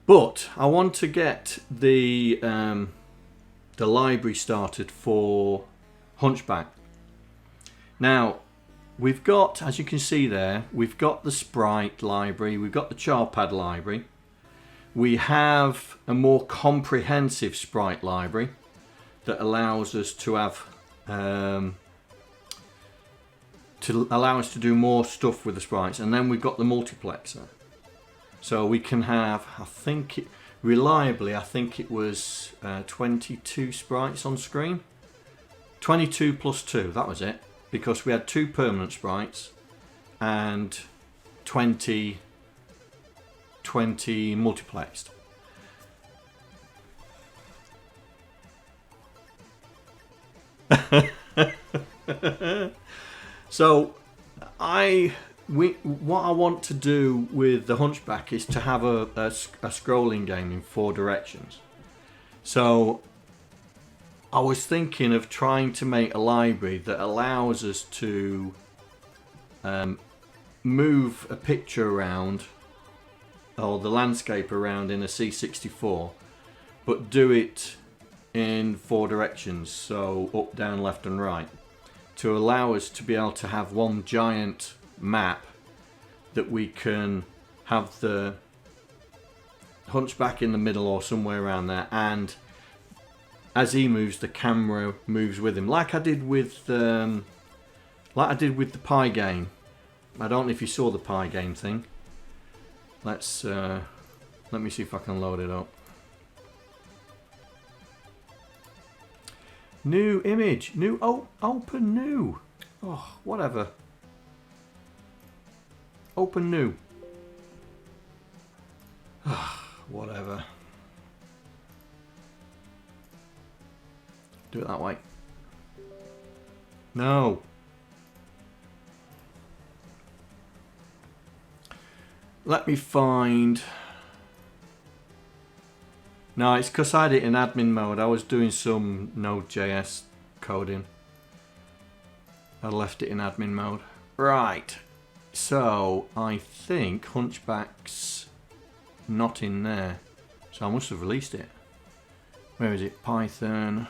But I want to get the library started for HunchBack. Now, we've got, as you can see there, we've got the sprite library, we've got the charpad library. We have a more comprehensive sprite library that allows us to have to do more stuff with the sprites, and then we've got the multiplexer. So we can have, reliably, I think it was 22 sprites on screen. 22 plus 2, that was it. Because we had 2 permanent sprites and 20 multiplexed. So what I want to do with the HunchBack is to have a scrolling game in 4 directions. So I was thinking of trying to make a library that allows us to move a picture around, or the landscape around, in a C64, but do it in 4 directions, so up, down, left and right, to allow us to be able to have one giant map that we can have the HunchBack in the middle or somewhere around there, and as he moves, the camera moves with him, like I did with the pie game. I don't know if you saw the pie game thing. Let me see if I can load it up. New image, open new. Oh, whatever. Open new. Whatever. Do it that way. No. Let me find... No, it's because I had it in admin mode. I was doing some Node.js coding. I left it in admin mode. Right. So, I think HunchBack's not in there. So I must have released it. Where is it? Python...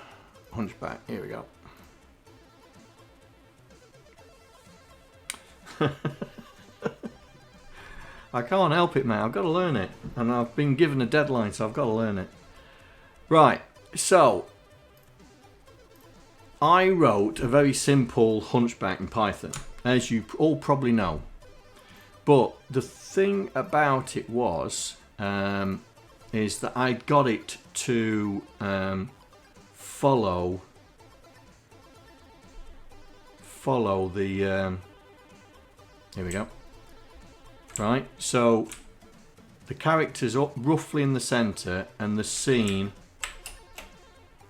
HunchBack, here we go. I can't help it, mate. I've got to learn it. And I've been given a deadline, so I've got to learn it. Right, so I wrote a very simple HunchBack in Python, as you all probably know. But the thing about it was, is that I got it to follow the here we go. Right, so the character's up roughly in the center and the scene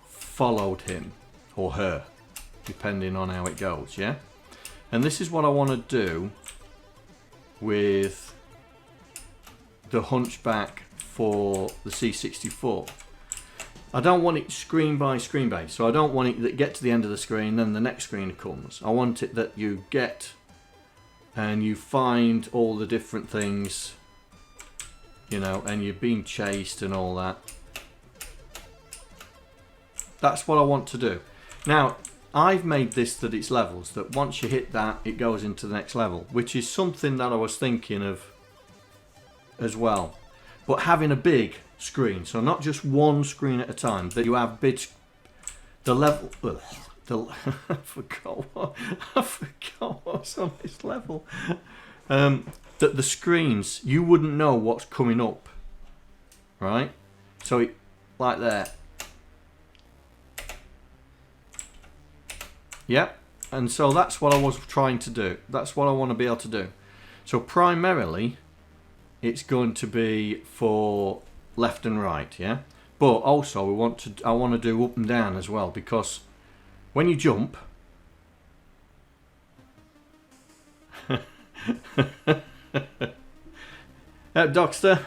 followed him or her, depending on how it goes, yeah? And this is what I want to do with the HunchBack for the C64. I don't want it screen by screen based, so I don't want it that get to the end of the screen, then the next screen comes. I want it that you get and you find all the different things, you know, and you're being chased and all that. That's what I want to do. Now, I've made this that it's levels, that once you hit that, it goes into the next level, which is something that I was thinking of as well. But having a big screen, so not just one screen at a time, that you have bits, the level, I forgot what's on this level. That the screens, you wouldn't know what's coming up, right? So it, like that. Yep, and so that's what I was trying to do. That's what I want to be able to do. So primarily, it's going to be for left and right, yeah. But also, I want to do up and down as well, because when you jump, Docster,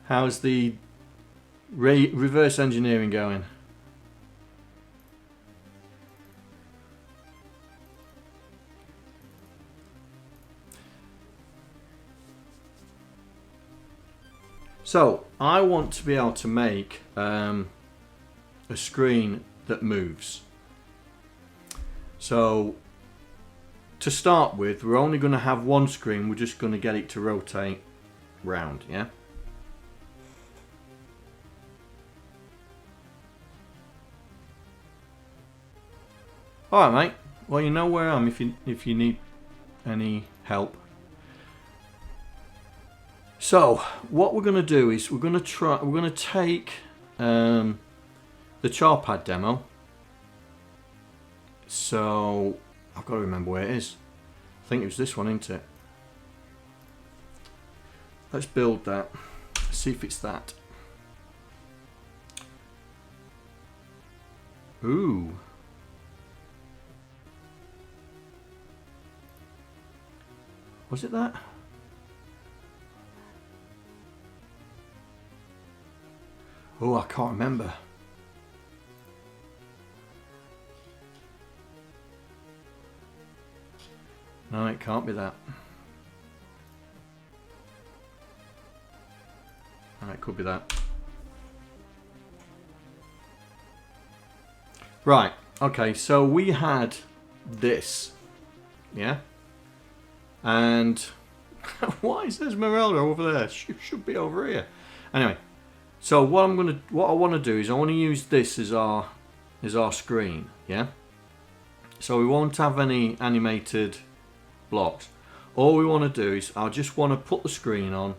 how's the reverse engineering going? So I want to be able to make a screen that moves. So to start with, we're only going to have one screen. We're just going to get it to rotate round, yeah? Alright, mate. Well, you know where I am if you need any help. So what we're going to do is we're going to take the Charpad demo. So I've got to remember where it is. I think it was this one, isn't it? Let's build that. See if it's that. Ooh. Was it that? Oh, I can't remember. No, it can't be that. No, it could be that. Right, okay, so we had this, yeah? And why is Esmeralda over there? She should be over here. Anyway, so what I want to do is I want to use this as our screen, yeah? So we won't have any animated blocks. All we want to do is I just want to put the screen on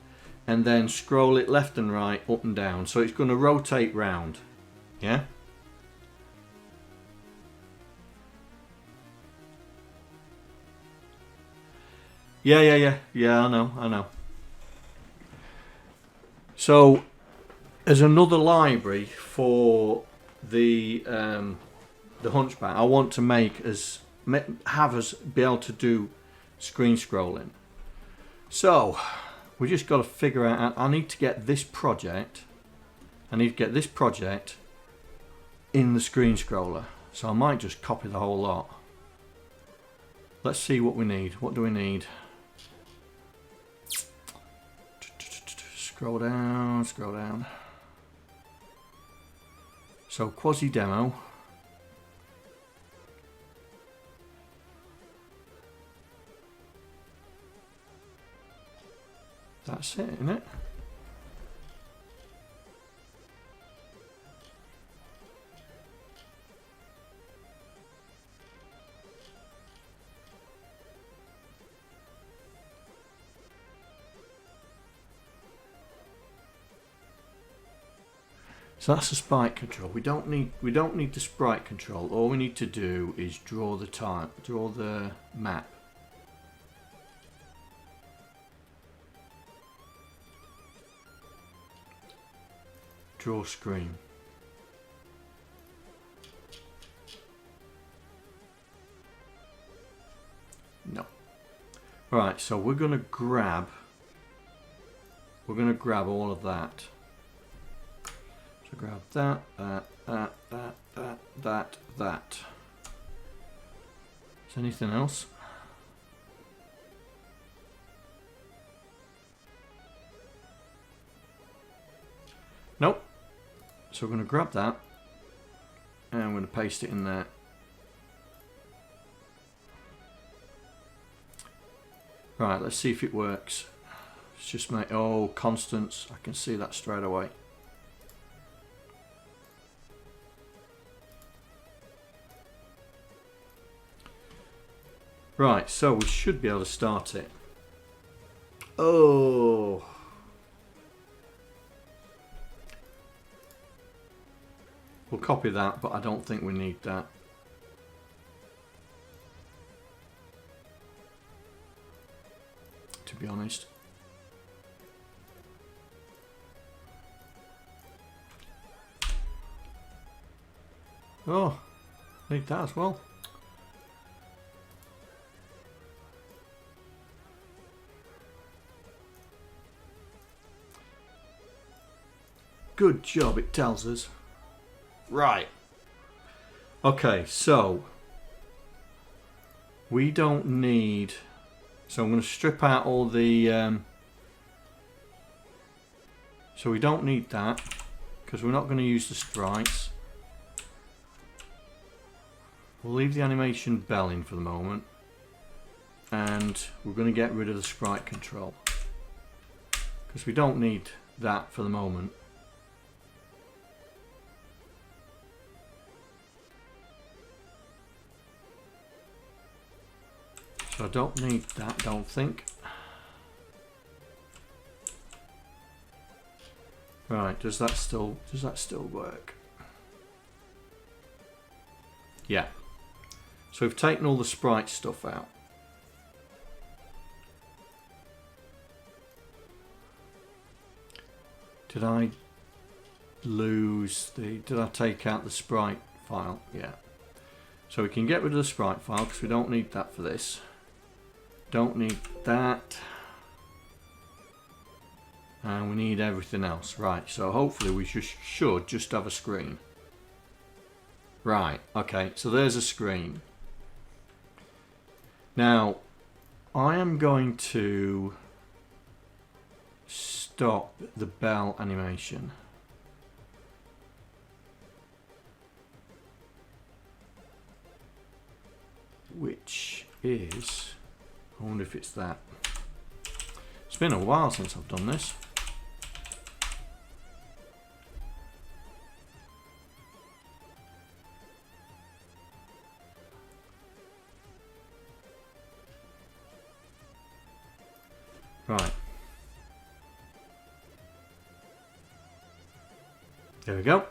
and then scroll it left and right, up and down. So it's going to rotate round, yeah? Yeah, I know. So as another library for the HunchBack, I want to have us be able to do screen scrolling. So we just got to figure out. I need to get this project. I need to get this project in the screen scroller. So I might just copy the whole lot. Let's see what we need. What do we need? Scroll down, scroll down. So quasi demo. That's it, isn't it? So that's the sprite control. We don't need the sprite control. All we need to do is draw the map. Draw screen. No. Right, so we're gonna grab all of that. So grab that. Is there anything else? Nope. So we're going to grab that and I'm going to paste it in there. Right, let's see if it works. Let's just make, oh, constants. I can see that straight away. Right, so we should be able to start it. Oh. We'll copy that, but I don't think we need that. To be honest. Oh, need that as well. Good job, it tells us. Right. Okay, so we don't need. So I'm going to strip out all the So we don't need that because we're not going to use the sprites. We'll leave the animation bell in for the moment, and we're going to get rid of the sprite control because we don't need that for the moment. So I don't need that, don't think. Right, does that still work? Yeah. So we've taken all the sprite stuff out. Did I take out the sprite file? Yeah. So we can get rid of the sprite file because we don't need that for this. Don't need that. And we need everything else. Right, so hopefully we should just have a screen. Right, okay, so there's a screen. Now, I am going to stop the bell animation. Which is, I wonder if it's that. It's been a while since I've done this. Right. There we go.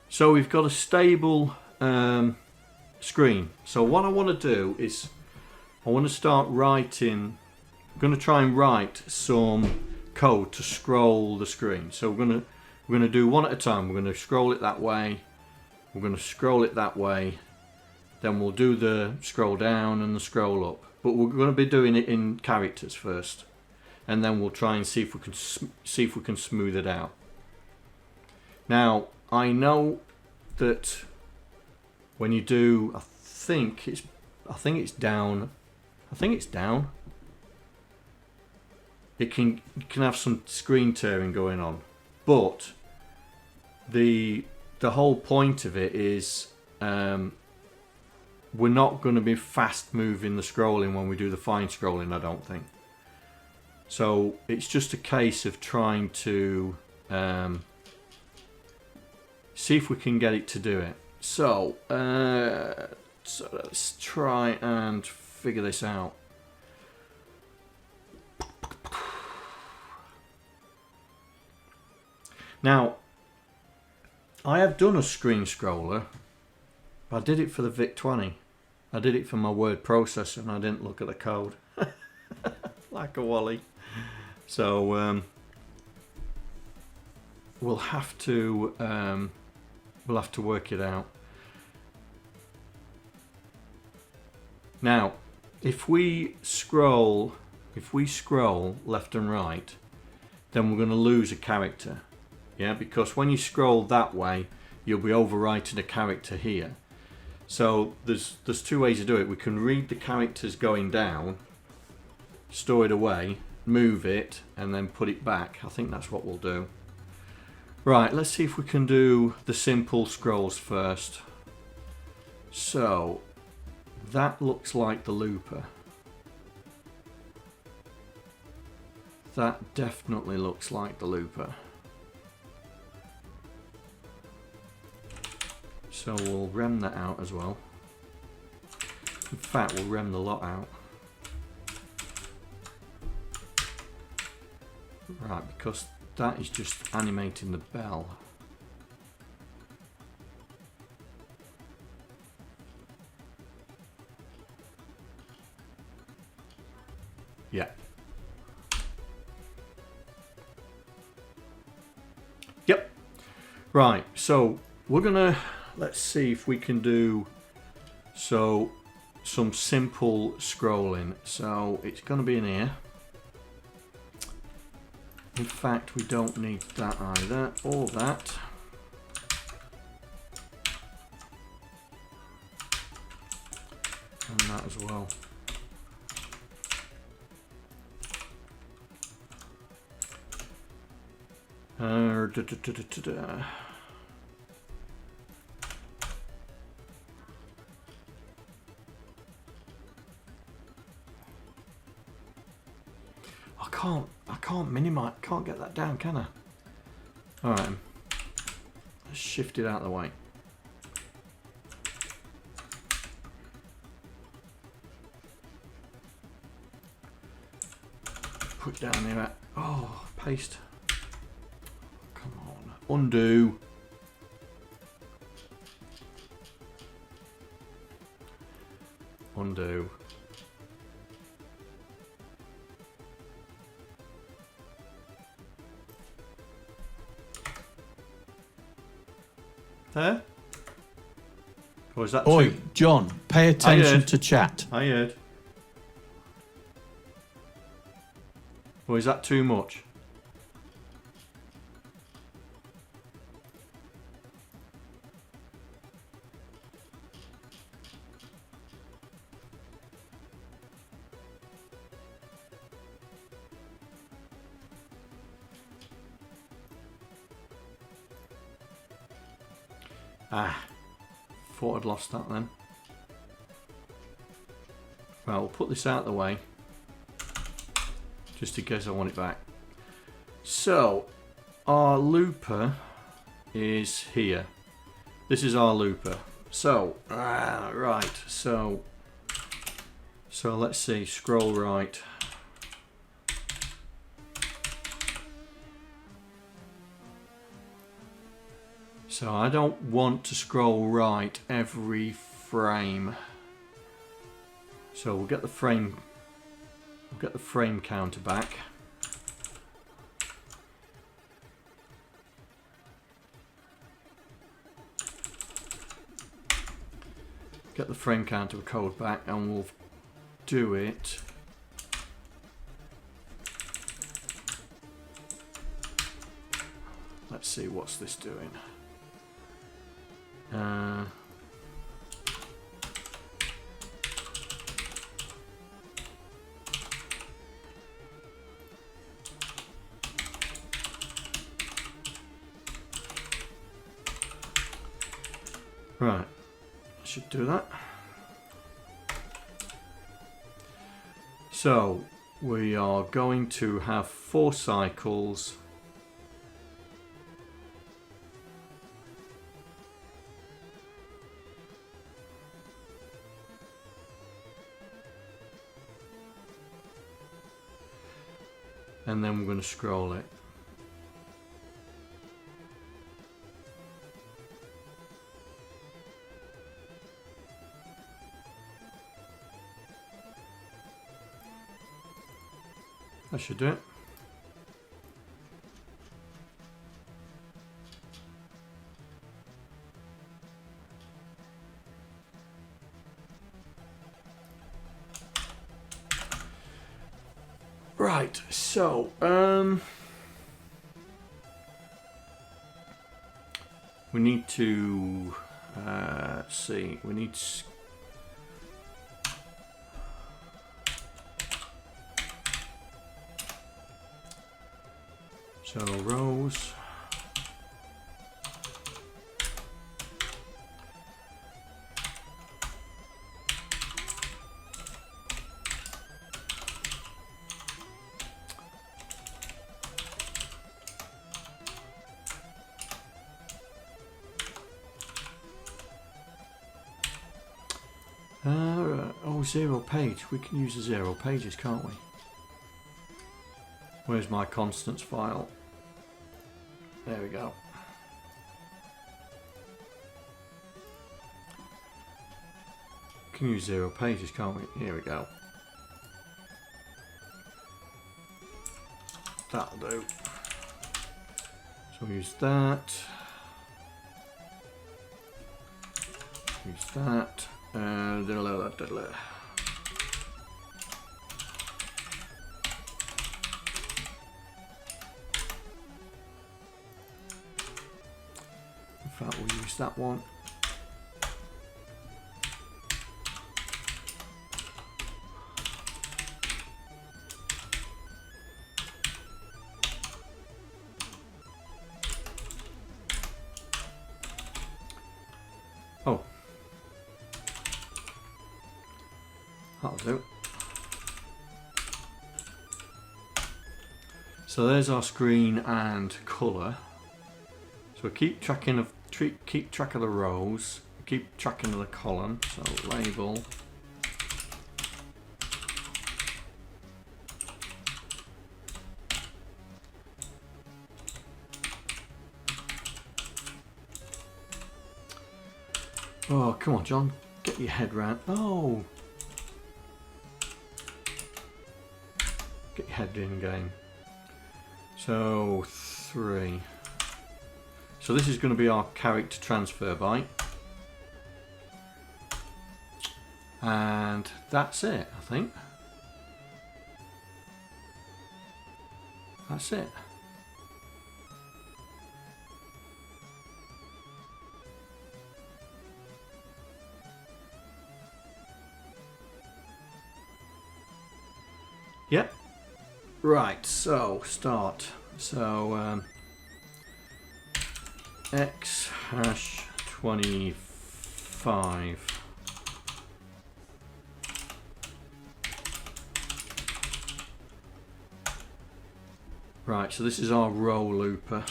So we've got a stable screen. So what I want to do is I want to start writing. I'm going to try and write some code to scroll the screen. So we're going to do one at a time. We're going to scroll it that way. We're going to scroll it that way. Then we'll do the scroll down and the scroll up. But we're going to be doing it in characters first, and then we'll try and see if we can smooth it out. Now I know that when you do, I think it's down. It can have some screen tearing going on, but the whole point of it is we're not going to be fast moving the scrolling when we do the fine scrolling, I don't think. So it's just a case of trying to see if we can get it to do it. So let's try and figure this out. Now, I have done a screen scroller. I did it for the VIC-20. I did it for my word processor, and I didn't look at the code. Like a wally. So we'll have to work it out. Now, if we scroll left and right, then we're going to lose a character. Yeah, because when you scroll that way, you'll be overwriting a character here. So there's two ways to do it. We can read the characters going down, store it away, move it, and then put it back. I think that's what we'll do. Right, let's see if we can do the simple scrolls first. So that looks like the looper. That definitely looks like the looper. So we'll rem that out as well. In fact, we'll rem the lot out. Right, because that is just animating the bell. Yeah. Yep. Right, so we're gonna, let's see if we can do some simple scrolling. So it's gonna be in here. In fact, we don't need that either, or that. And that as well. Da, da, da, da, da, da. I can't minimize, can't get that down, can I? Alright, let's shift it out of the way. Put down there. Oh, paste. Come on. Undo. Undo. There? Or is that Oi, too... John, pay attention to chat. I heard. Or is that too much? Ah, thought I'd lost that then. Well, we'll put this out of the way, just in case I want it back. So, our looper is here. This is our looper. So, right, so let's see, scroll right. So I don't want to scroll right every frame. So we'll get the frame counter back. Get the frame counter code back, and we'll do it. Let's see, what's this doing? Right, I should do that. So we are going to have 4 cycles. And then we're going to scroll it. That should do it. Right, so we need to see. We need so rows. Oh, 0 page. We can use the 0 pages, can't we? Where's my constants file? There we go. We can use 0 pages, can't we? Here we go. That'll do. So we'll use that. Use that. In fact, we'll use that one. That'll do. So there's our screen and colour. So keep track of the rows, keep tracking of the column. So label. Oh, come on, John. Get your head round. Oh! Get your head in game. So, 3. So this is going to be our character transfer byte. And that's it, I think. That's it. Yep. Right, so start. So x hash 25. Right, so this is our row looper.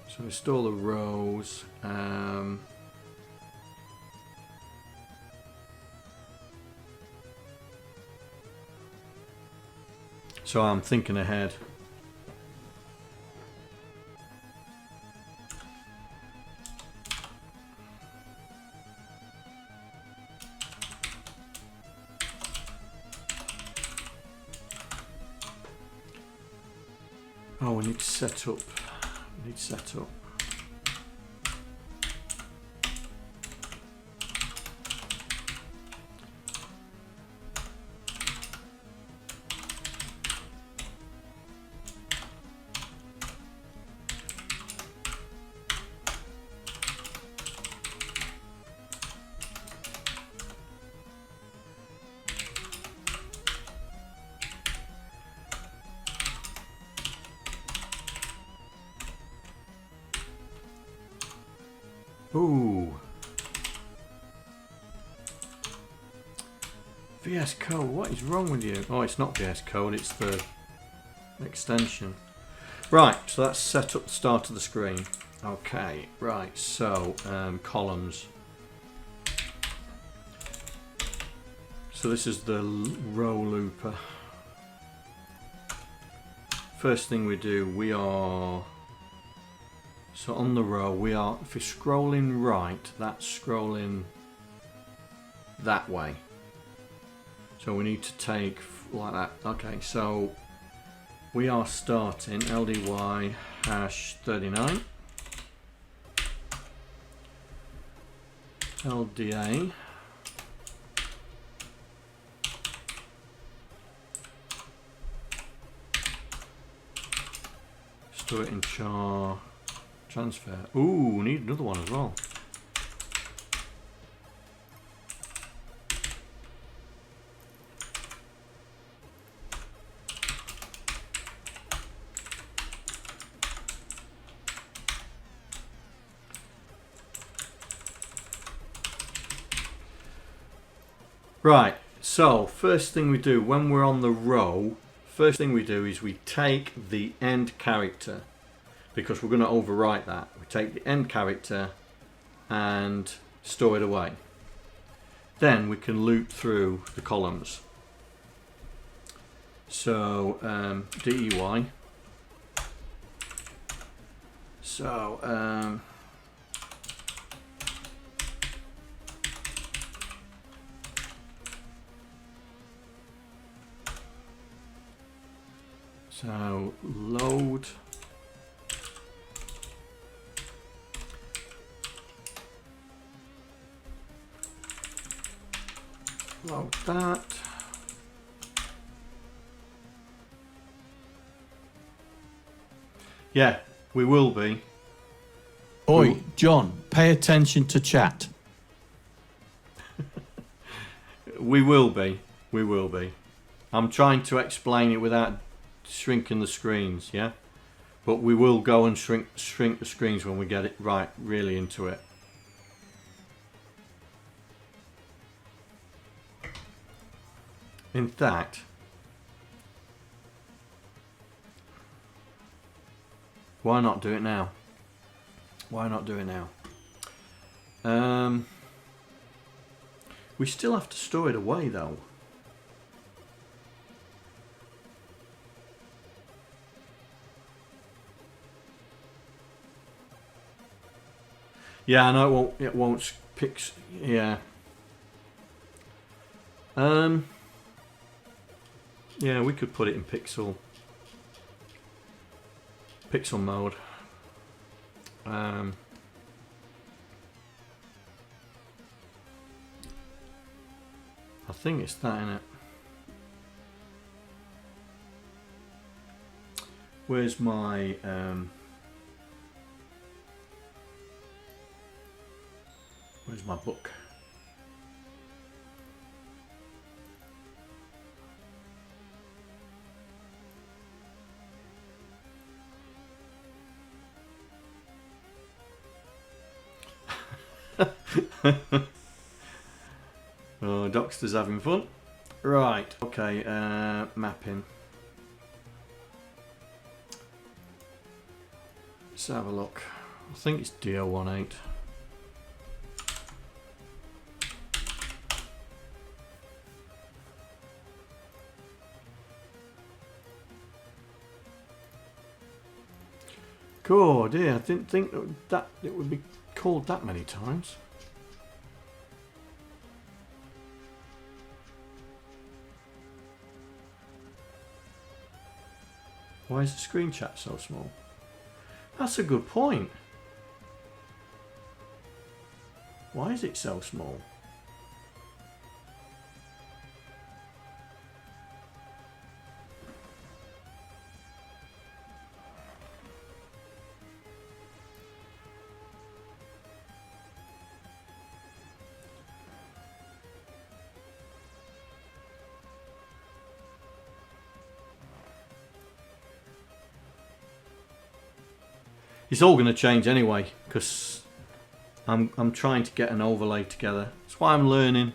So we store the rows. So I'm thinking ahead. Oh, we need to set up. We need to set up. Ooh. VS Code, what is wrong with you? Oh, it's not VS Code, it's the extension. Right, so that's set up the start of the screen. Okay, right, so columns. So this is the row looper. First thing we do, we are... So on the row, we are, if we're scrolling right, that's scrolling that way. So we need to take like that. Okay, so we are starting LDY hash 39. LDA. Store it in char. Transfer. Ooh, we need another one as well. Right, so first thing we do when we're on the row, first thing we do is we take the end character, because we're going to overwrite that. We take the end character and store it away. Then we can loop through the columns. So DEY. So load. Load that. Yeah, we will be. Oi, John, pay attention to chat. We will be. We will be. I'm trying to explain it without shrinking the screens, yeah? But we will go and shrink the screens when we get it right, really into it. In fact, why not do it now? Why not do it now? We still have to store it away though. Yeah, I know it won't pick. Yeah. Yeah, we could put it in pixel mode. I think it's that, innit? Where's my book? Oh, Docster's having fun. Right, okay, mapping. Let's have a look. I think it's DO18. God, dear, I didn't think that it would be called that many times. Why is the screen chat so small? That's a good point. Why is it so small? It's all going to change anyway, because I'm trying to get an overlay together. That's why I'm learning.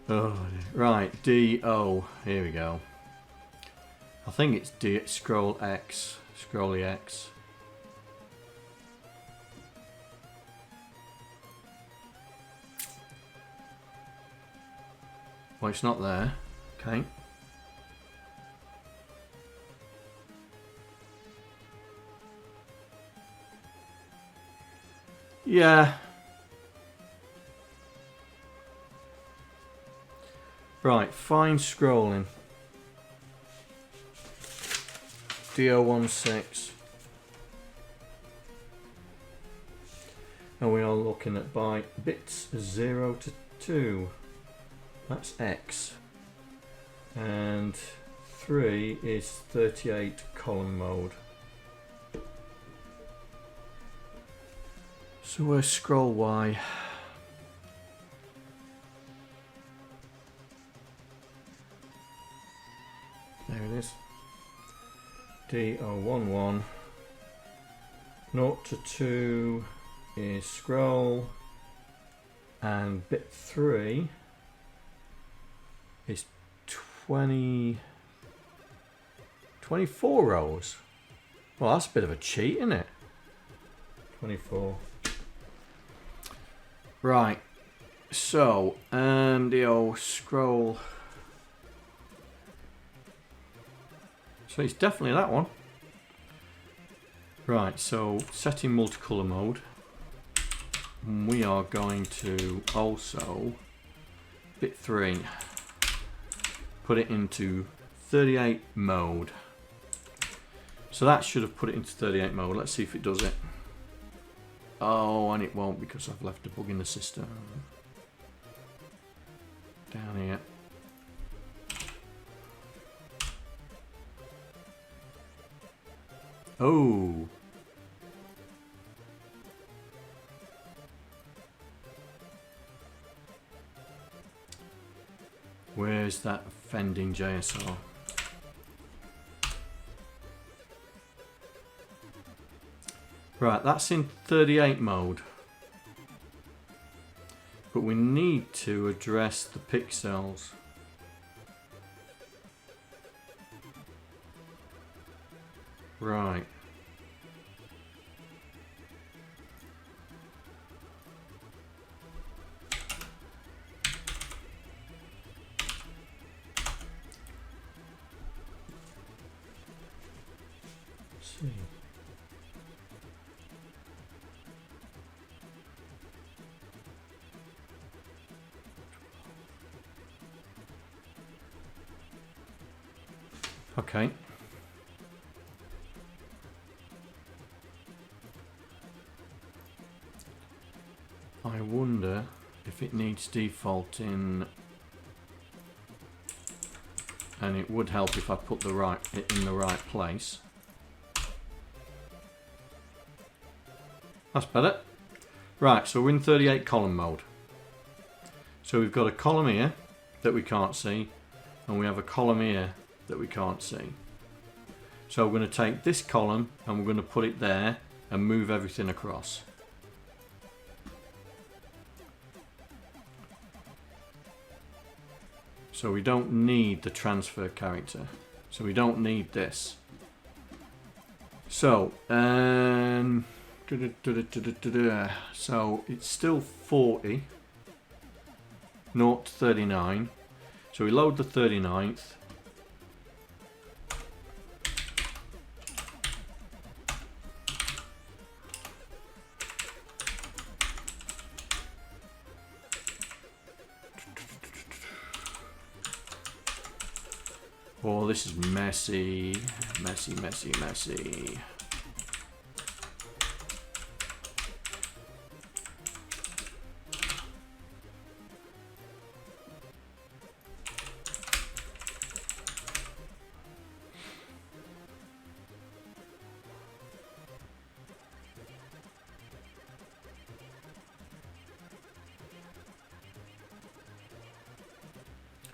Oh, right, DO. Here we go. I think it's D. Scroll X. Scrolly X. Well, it's not there. Okay. Yeah. Right, fine scrolling. DO16. And we are looking at by bits 0 to 2. That's X. And 3 is 38 column mode. So where's scroll Y? There it is. DO11. 0 to 2 is scroll. And bit 3 is 24 rows. Well, that's a bit of a cheat, isn't it? 24. Right. So, the old scroll. So it's definitely that one. Right, so setting multicolor mode. We are going to also bit 3. Put it into 38 mode. So that should have put it into 38 mode. Let's see if it does it. Oh, and it won't because I've left a bug in the system. Down here. Oh. Where's that offending JSR? Right, that's in 38 mode. But we need to address the pixels. Right. Let's see. Okay. I wonder if it needs defaulting, and it would help if I put it in the right place. That's better. Right, so we're in 38 column mode. So we've got a column here that we can't see, and we have a column here that we can't see. So we're going to take this column and we're going to put it there and move everything across. So we don't need the transfer character. So we don't need this. So, so it's still 40, 0 to 39. So we load the 39th. Oh, this is messy, messy, messy, messy.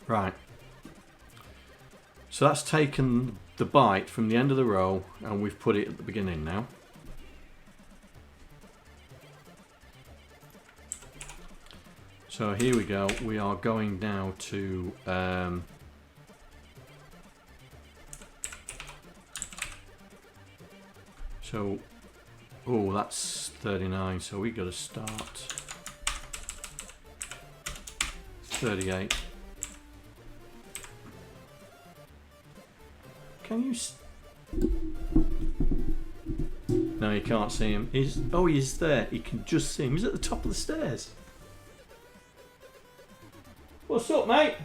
Right. So that's taken the byte from the end of the row and we've put it at the beginning now. So here we go. We are going now to so oh, that's 39, so we got to start 38. Can you? No, you can't see him. He's there. You can just see him. He's at the top of the stairs. What's up, mate?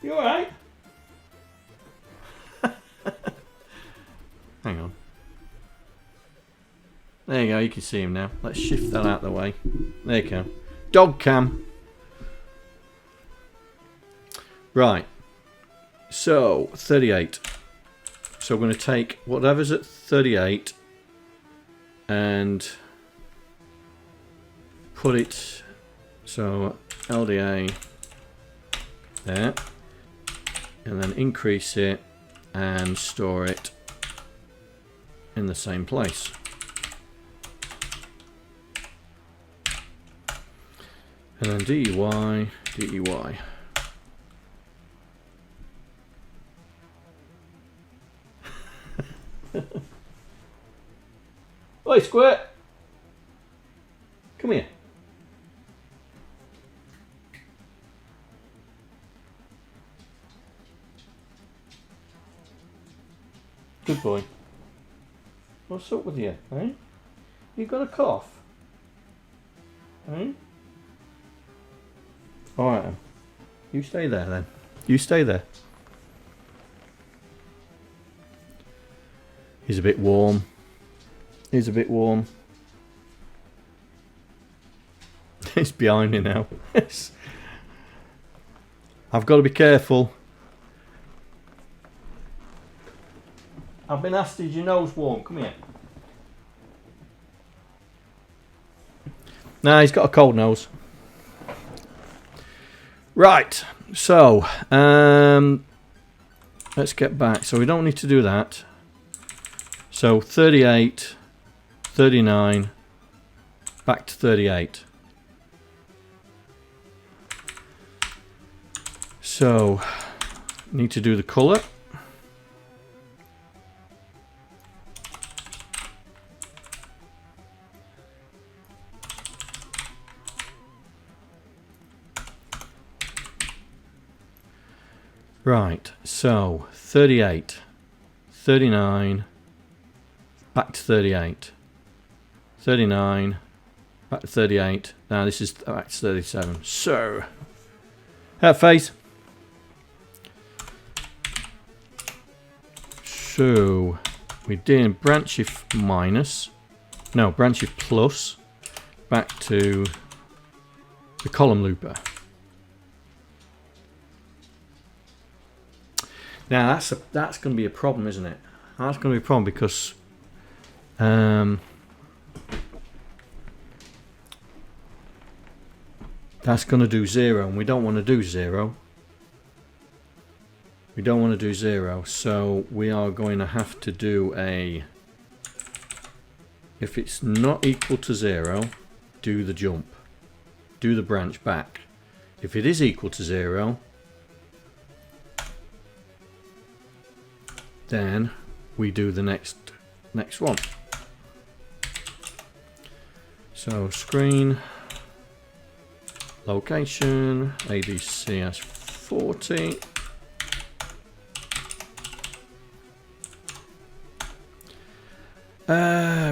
You alright? Hang on. There you go. You can see him now. Let's shift that out of the way. There you go. Dog cam. Right. So, 38. So we're going to take whatever's at 38 and put it, so LDA there, and then increase it and store it in the same place. And then DEY, DEY. Oi, Squirt! Come here. Good boy. What's up with you, eh? You got a cough? Eh? Alright then. You stay there then. You stay there. He's a bit warm. He's a bit warm. He's behind me now. I've got to be careful. I've been asked, is your nose warm? Come here. Nah, he's got a cold nose. Right, so let's get back. So we don't need to do that. So 38, 39, back to 38. So, need to do the colour. Right, so 38, 39, back to 38, 39, back to 38, now this is back to 37. So, that face. So, we're doing branch if minus, no, branch if plus, back to the column looper. Now that's going to be a problem, isn't it? That's going to be a problem because that's going to do 0, and we don't want to do 0. We don't want to do 0, so we are going to have to do a, if it's not equal to 0, do the jump, do the branch back. If it is equal to 0, then we do the next one. So screen, location, ADCS40.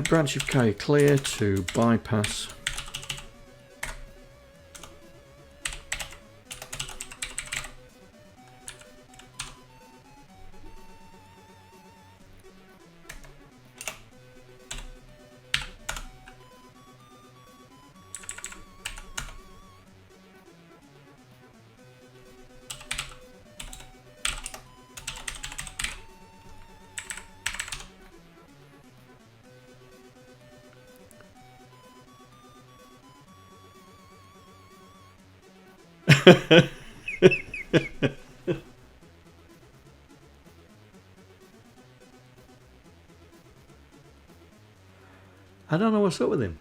Branch of K clear to bypass. I don't know what's up with him.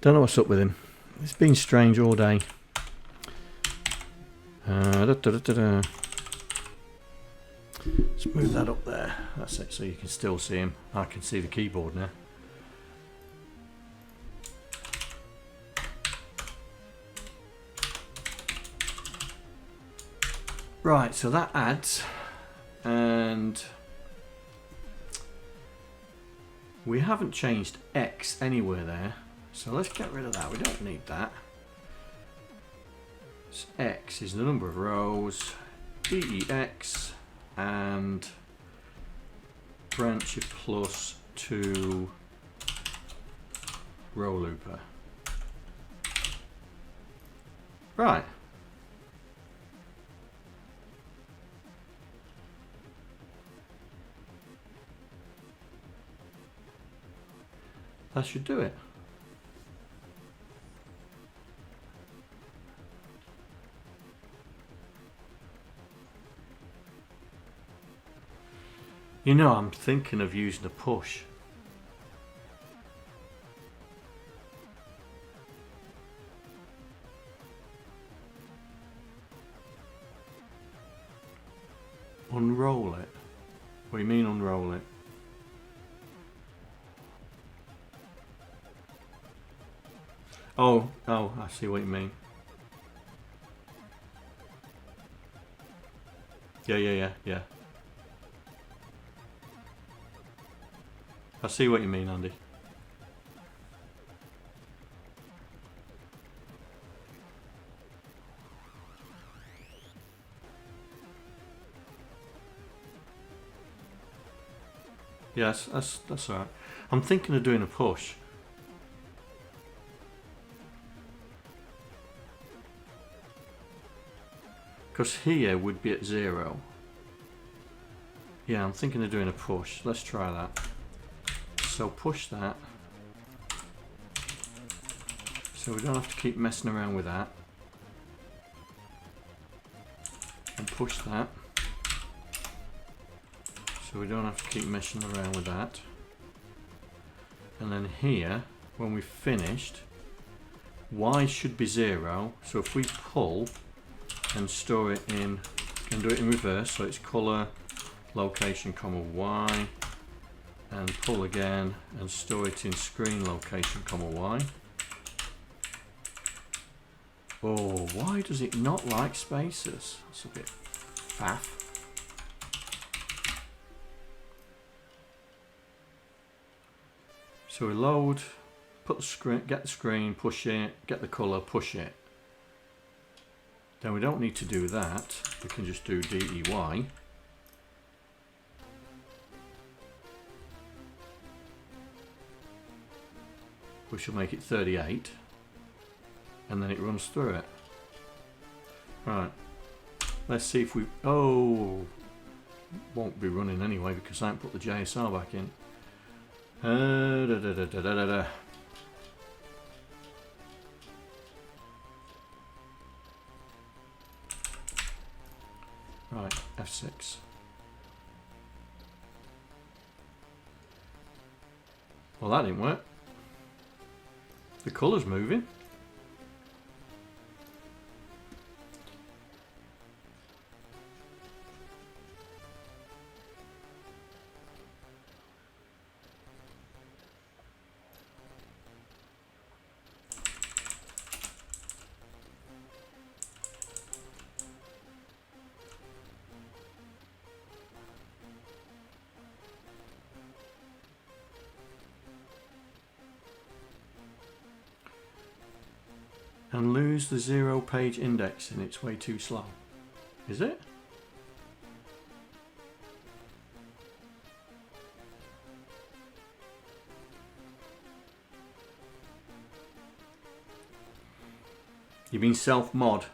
Don't know what's up with him. It's been strange all day. Let's move that up there. That's it, so you can still see him. I can see the keyboard now. Right, so that adds, and we haven't changed X anywhere there, so let's get rid of that. We don't need that. So X is the number of rows, DEX, and branch of plus to row looper. Right. That should do it. You know, I'm thinking of using a push. Unroll it? What do you mean unroll it? Oh, I see what you mean. Yeah. I see what you mean, Andy. Yes, that's alright. I'm thinking of doing a push. Because here would be at 0. Yeah, I'm thinking of doing a push. Let's try that. So push that. So we don't have to keep messing around with that. push that. So we don't have to keep messing around with that. And then here, when we've finished, Y should be 0. So if we pull and store it in, and do it in reverse, so it's color, location, comma Y, and pull again and store it in screen, location, comma Y. Oh, why does it not like spaces? That's a bit faff. So we load, put the screen, get the screen, push it, get the color, push it. Then we don't need to do that. We can just do DEY. Which will make it 38. And then it runs through it. Right. Let's see if we... Oh! Won't be running anyway because I haven't put the JSR back in. Right, F6. Well, that didn't work. The colour's moving. And lose the 0-page indexing. It's way too slow. Is it? You mean self-mod?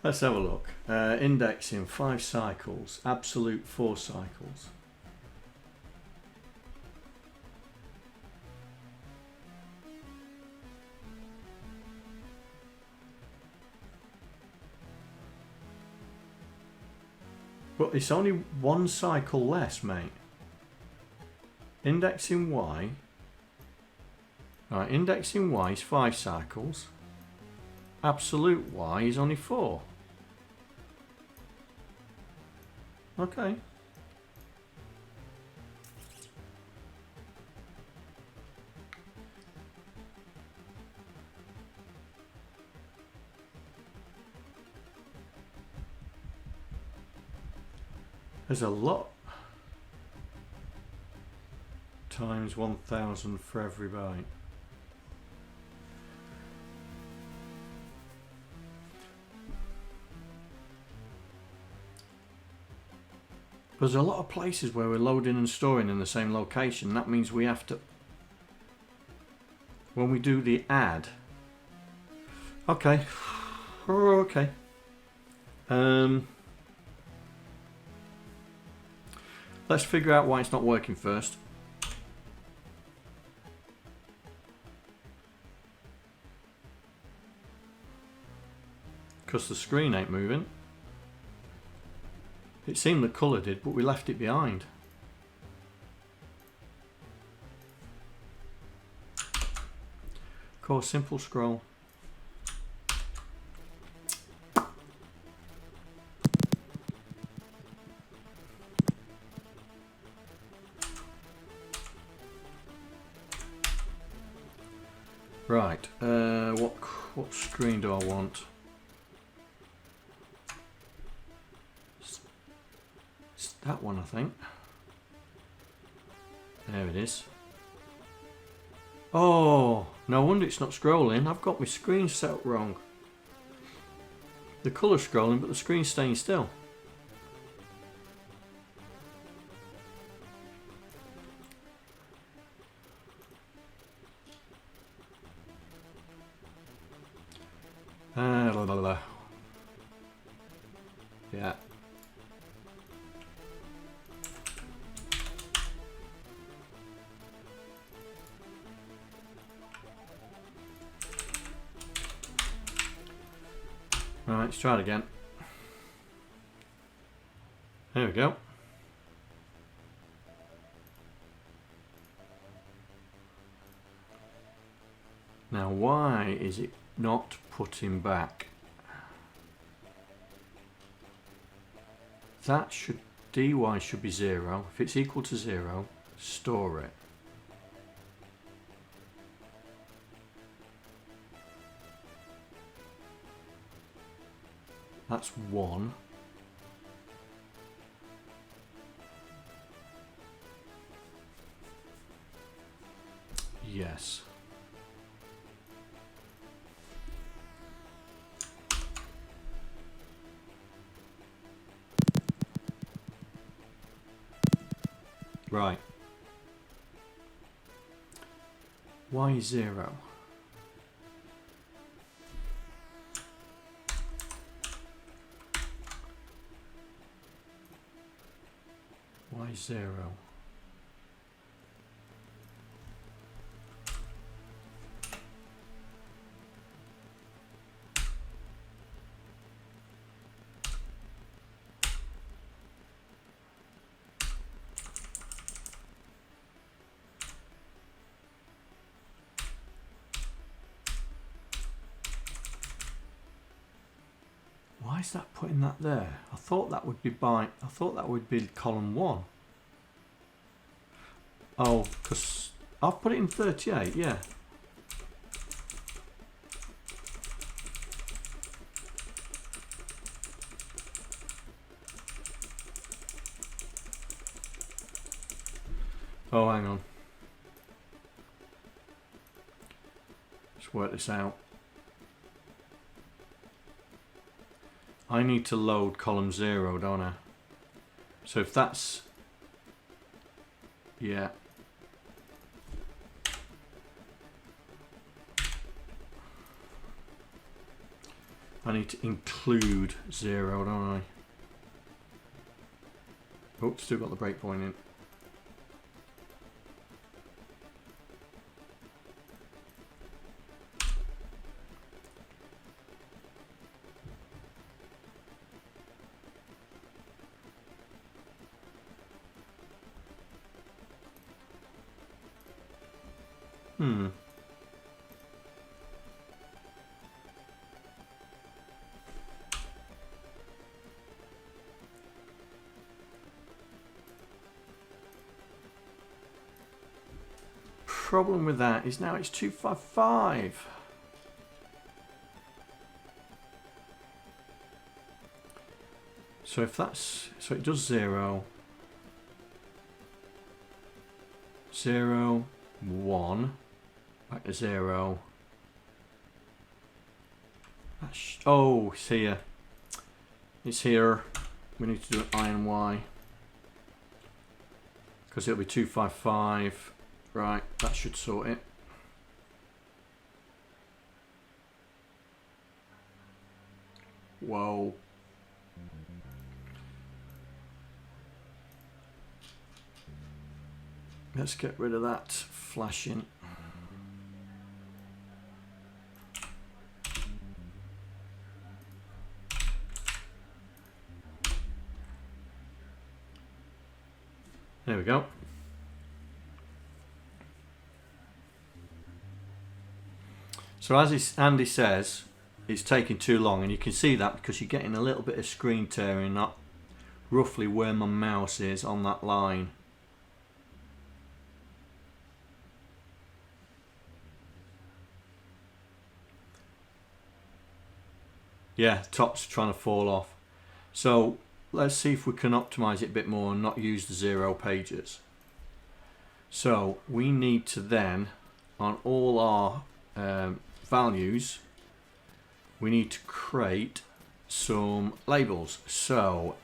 Let's have a look. Indexing 5 cycles, absolute 4 cycles. But it's only 1 cycle less, mate. Indexing Y. Right, indexing Y is 5 cycles. Absolute Y is only 4. Okay. There's a lot. Times 1000 for every byte. There's a lot of places where we're loading and storing in the same location. That means we have to, when we do the add. Okay. Okay. Let's figure out why it's not working first. Because the screen ain't moving. It seemed the colour did, but we left it behind. Core simple scroll. Right, what screen do I want? That one, I think. There it is. Oh, no wonder it's not scrolling. I've got my screen set up wrong. The colour's scrolling, but the screen's staying still. La, la, la. Yeah. Right, let's try it again. There we go. Now, why is it not putting back? That should, dy should be 0. If it's equal to 0, store it. That's 1. Yes. Right. Why 0? Why 0? Why is that putting that there? I thought that would be column 1. Oh, because I've put it in 38, yeah. Oh, hang on. Let's work this out. I need to load column 0, don't I? So if that's... Yeah. I need to include 0, don't I? Oh, still got the breakpoint in. Problem with that is now it's 255. So if that's, so it does 0, 0, 1, back to 0. That's, oh, it's here. It's here. We need to do an I and Y because it'll be 255. Right, that should sort it. Whoa. Let's get rid of that flashing. There we go. So as Andy says, it's taking too long, and you can see that because you're getting a little bit of screen tearing up roughly where my mouse is on that line. Yeah, top's trying to fall off. So let's see if we can optimize it a bit more and not use the 0 pages. So we need to then, on all our values, we need to create some labels. So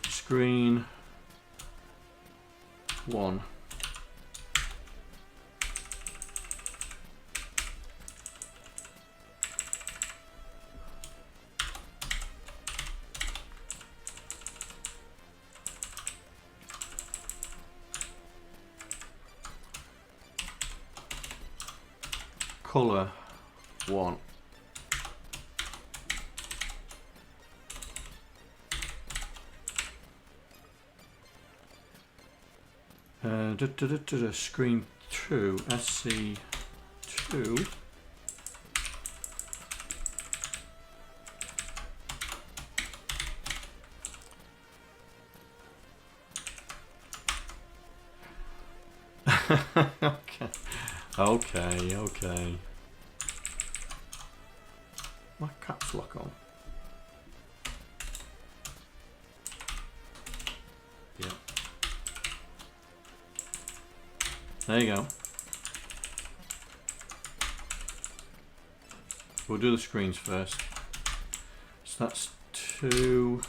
just screen 1. Color 1. Screen 2, SC2. Okay. My caps lock on. Yeah. There you go. We'll do the screens first. So that's 2,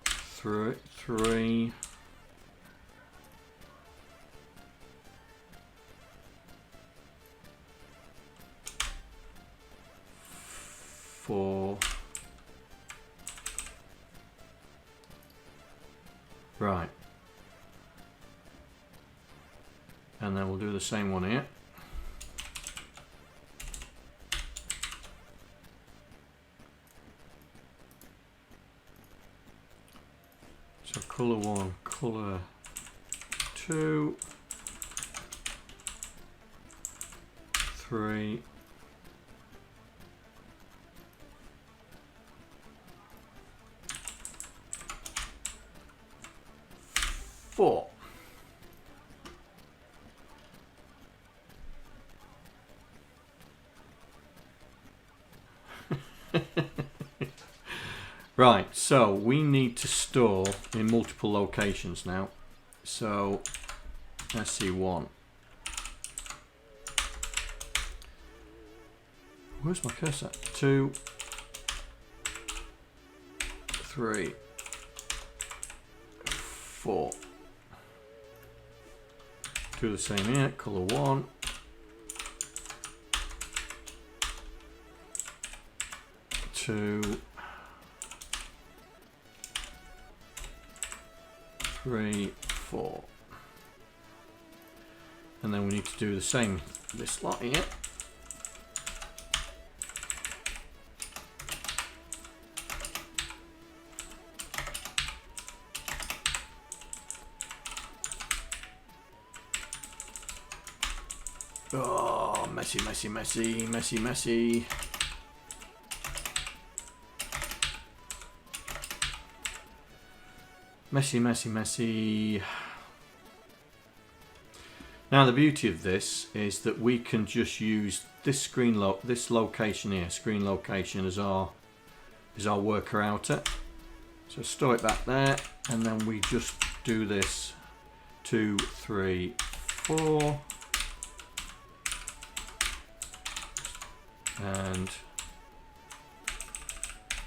3. 4. Right. And then we'll do the same one here. So color 1, color 2, 3. 4. Right, so we need to store in multiple locations now. So let's see, 1. Where's my cursor? 2, 3, 4. Do the same here, color 1. 2, 3, 4. And then we need to do the same this lot here. Oh, messy. Messy. Now the beauty of this is that we can just use this this location here, screen location, as our worker outer. So store it back there, and then we just do this 2, 3, 4. And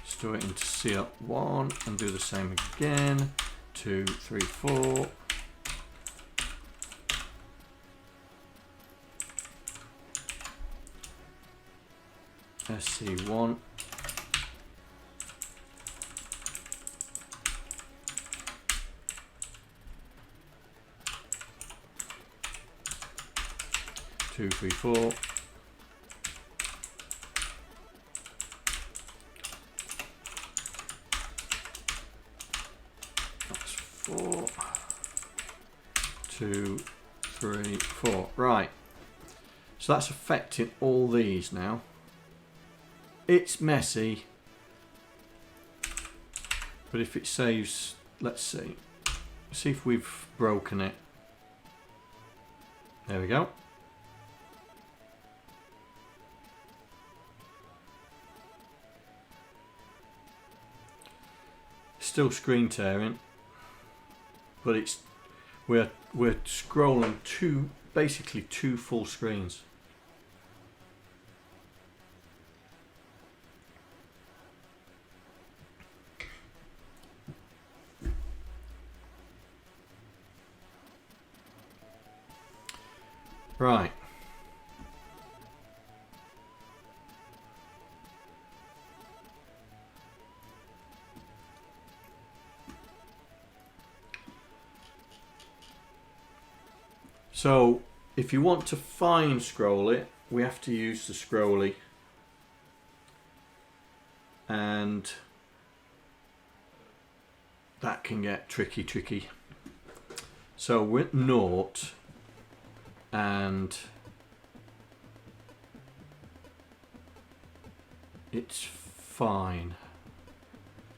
store it into CL1 and do the same again. 2, 3, 4. SC1. Two, 3, 4. That's 4. 2, 3, 4. Right. So that's affecting all these now. It's messy, but if it saves, let's see if we've broken it. There we go. Still screen tearing, but it's we're scrolling basically two full screens. Right. So, if you want to fine scroll it, we have to use the scrolly. And that can get tricky. So we're at 0 and it's fine.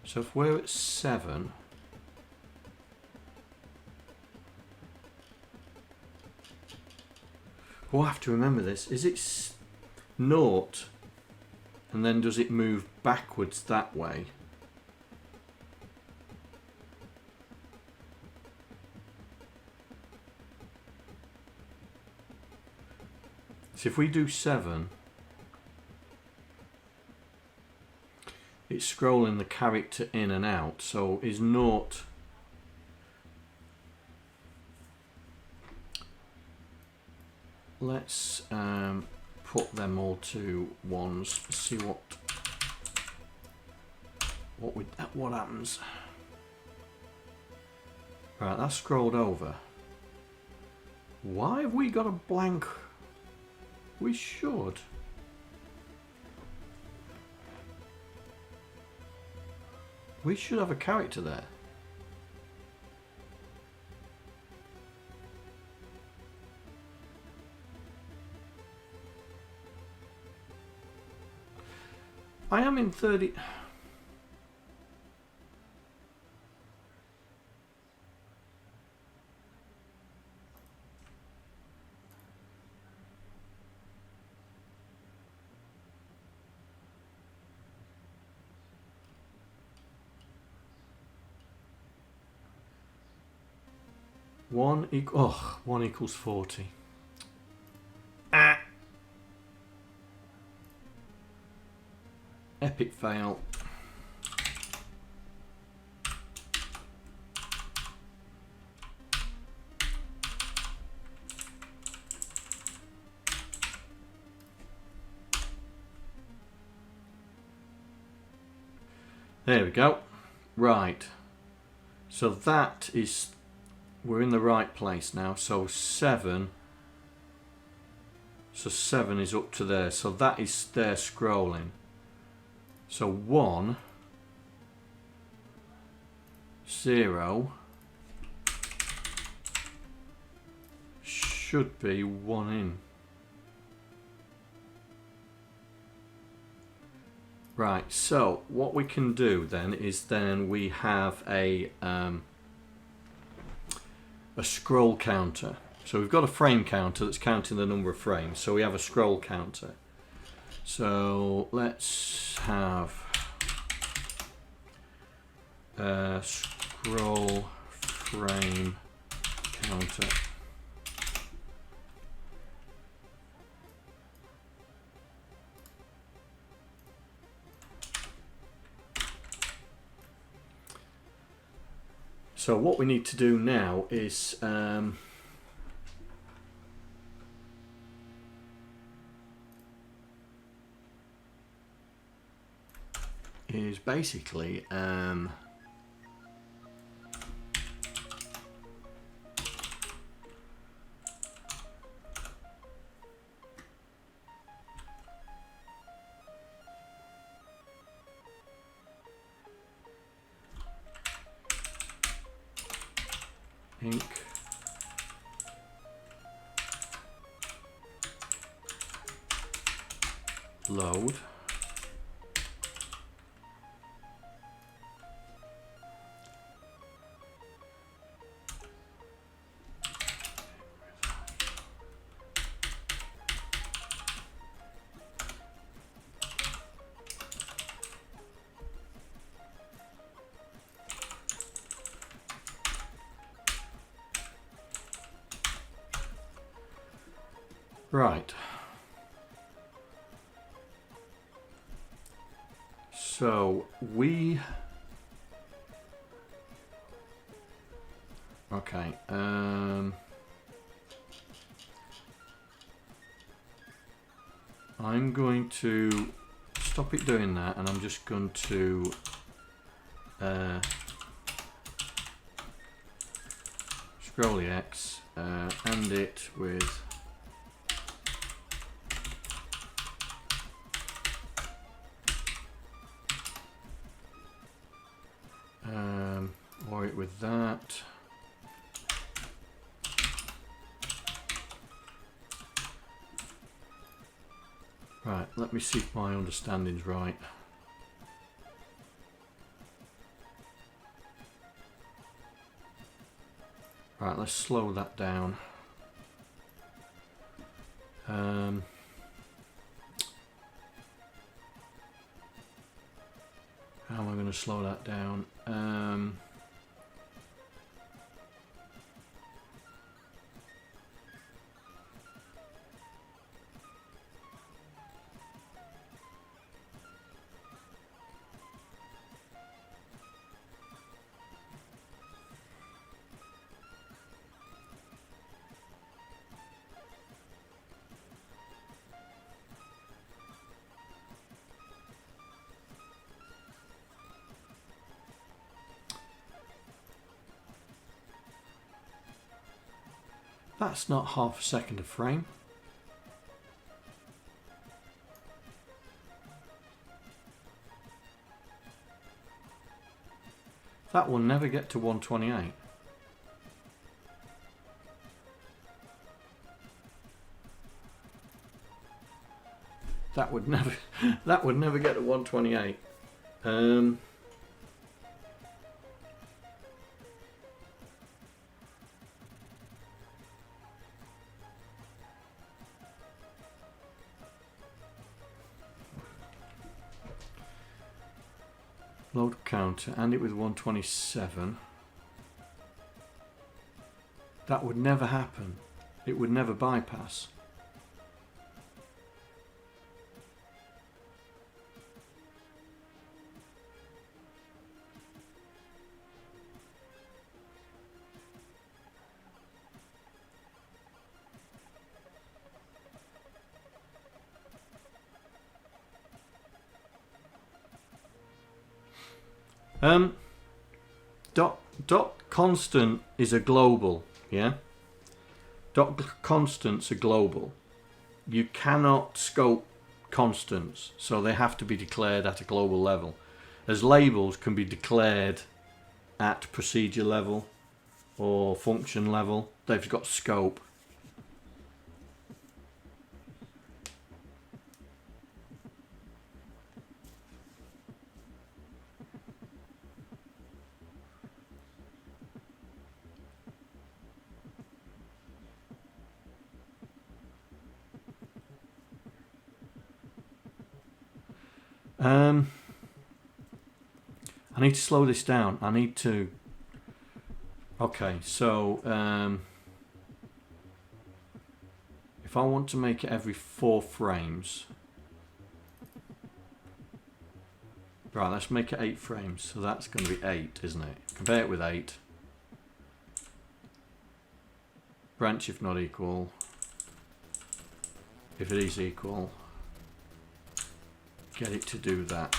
So if we're at 7, we'll have to remember this. Is it 0 and then does it move backwards that way? So if we do 7, it's scrolling the character in and out. So is 0... Let's put them all to 1s. See what happens. Right, that's scrolled over. Why have we got a blank? We should. We should have a character there. I am in 30. One equals 40. Ah. Epic fail. There we go. Right. So that is, we're in the right place now. So 7. So 7 is up to there. So that is there scrolling. So 1, 0 should be 1 in. Right, so what we can do then is we have a scroll counter. So we've got a frame counter that's counting the number of frames. So we have a scroll counter. So let's have a scroll frame counter. So what we need to do now is basically ink load. Right. So we okay. I'm going to stop it doing that, and I'm just going to scroll the X and it with or it with that. Right, let me see if my understanding's right. Right, let's slow that down. How am I going to slow that down? That's not half a second a frame. That will never get to 128. That would never get to 128. Load counter and it with 127. That would never happen. It would never bypass. Dot constant is a global, yeah? Dot constants are global. You cannot scope constants, so they have to be declared at a global level. As labels can be declared at procedure level or function level, they've got scope. I need to slow this down. I need to... Okay, so if I want to make it every 4 frames... Right, let's make it 8 frames. So that's going to be 8, isn't it? Compare it with 8. Branch if not equal. If it is equal, get it to do that.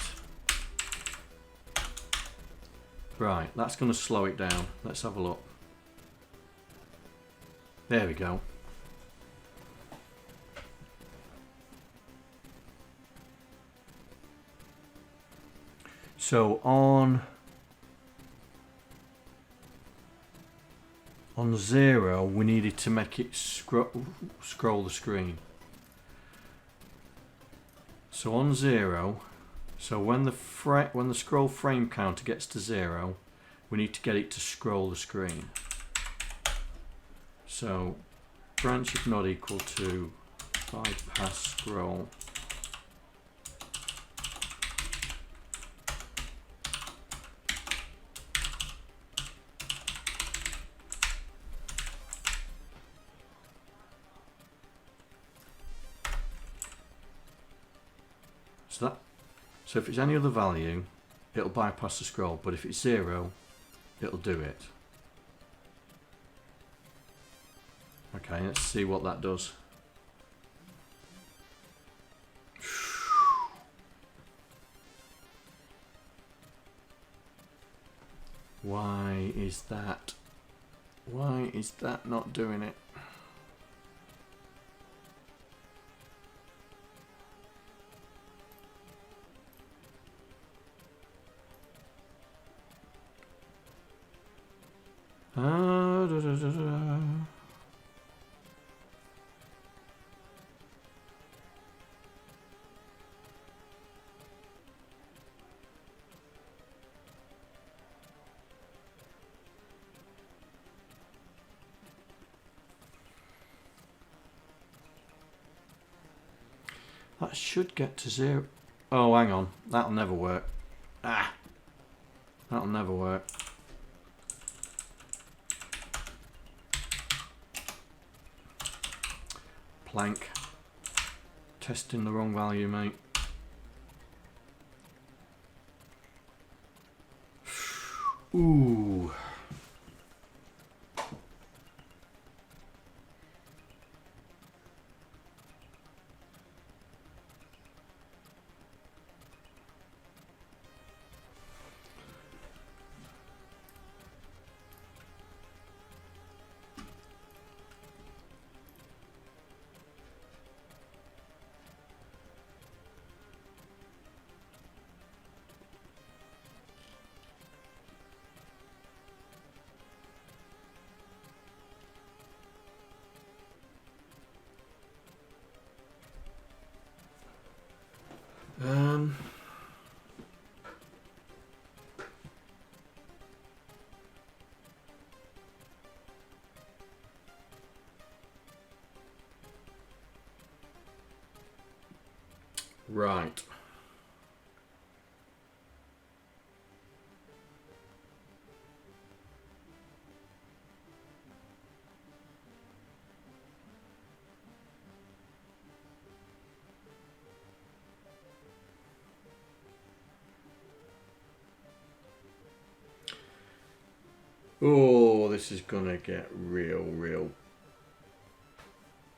Right, that's going to slow it down. Let's have a look. There we go. So on 0, we needed to make it scroll the screen. So on 0, so when the scroll frame counter gets to 0, we need to get it to scroll the screen. So branch if not equal to bypass scroll. So if it's any other value, it'll bypass the scroll, but if it's 0, it'll do it. Okay, let's see what that does. is that? Why is that not doing it? That should get to 0. Oh, hang on. That'll never work. Ah! That'll never work. Plank. Testing the wrong value, mate. Ooh. Right. Oh, this is gonna get real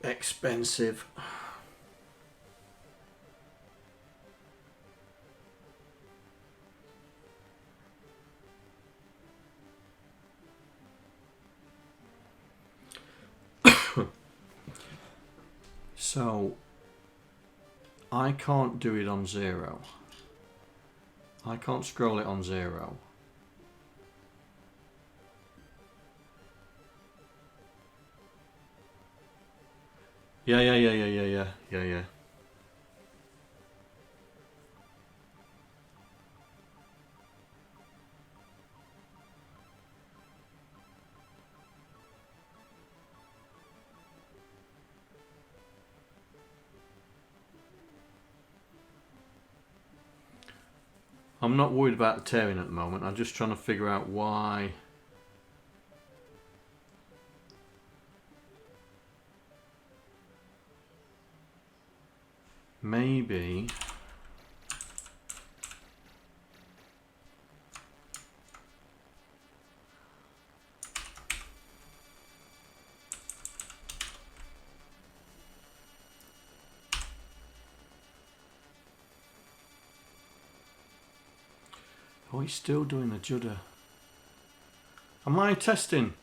expensive. So, I can't do it on 0. I can't scroll it on 0. Yeah. I'm not worried about the tearing at the moment. I'm just trying to figure out why. Maybe. Oh, he's still doing the judder. Am I testing?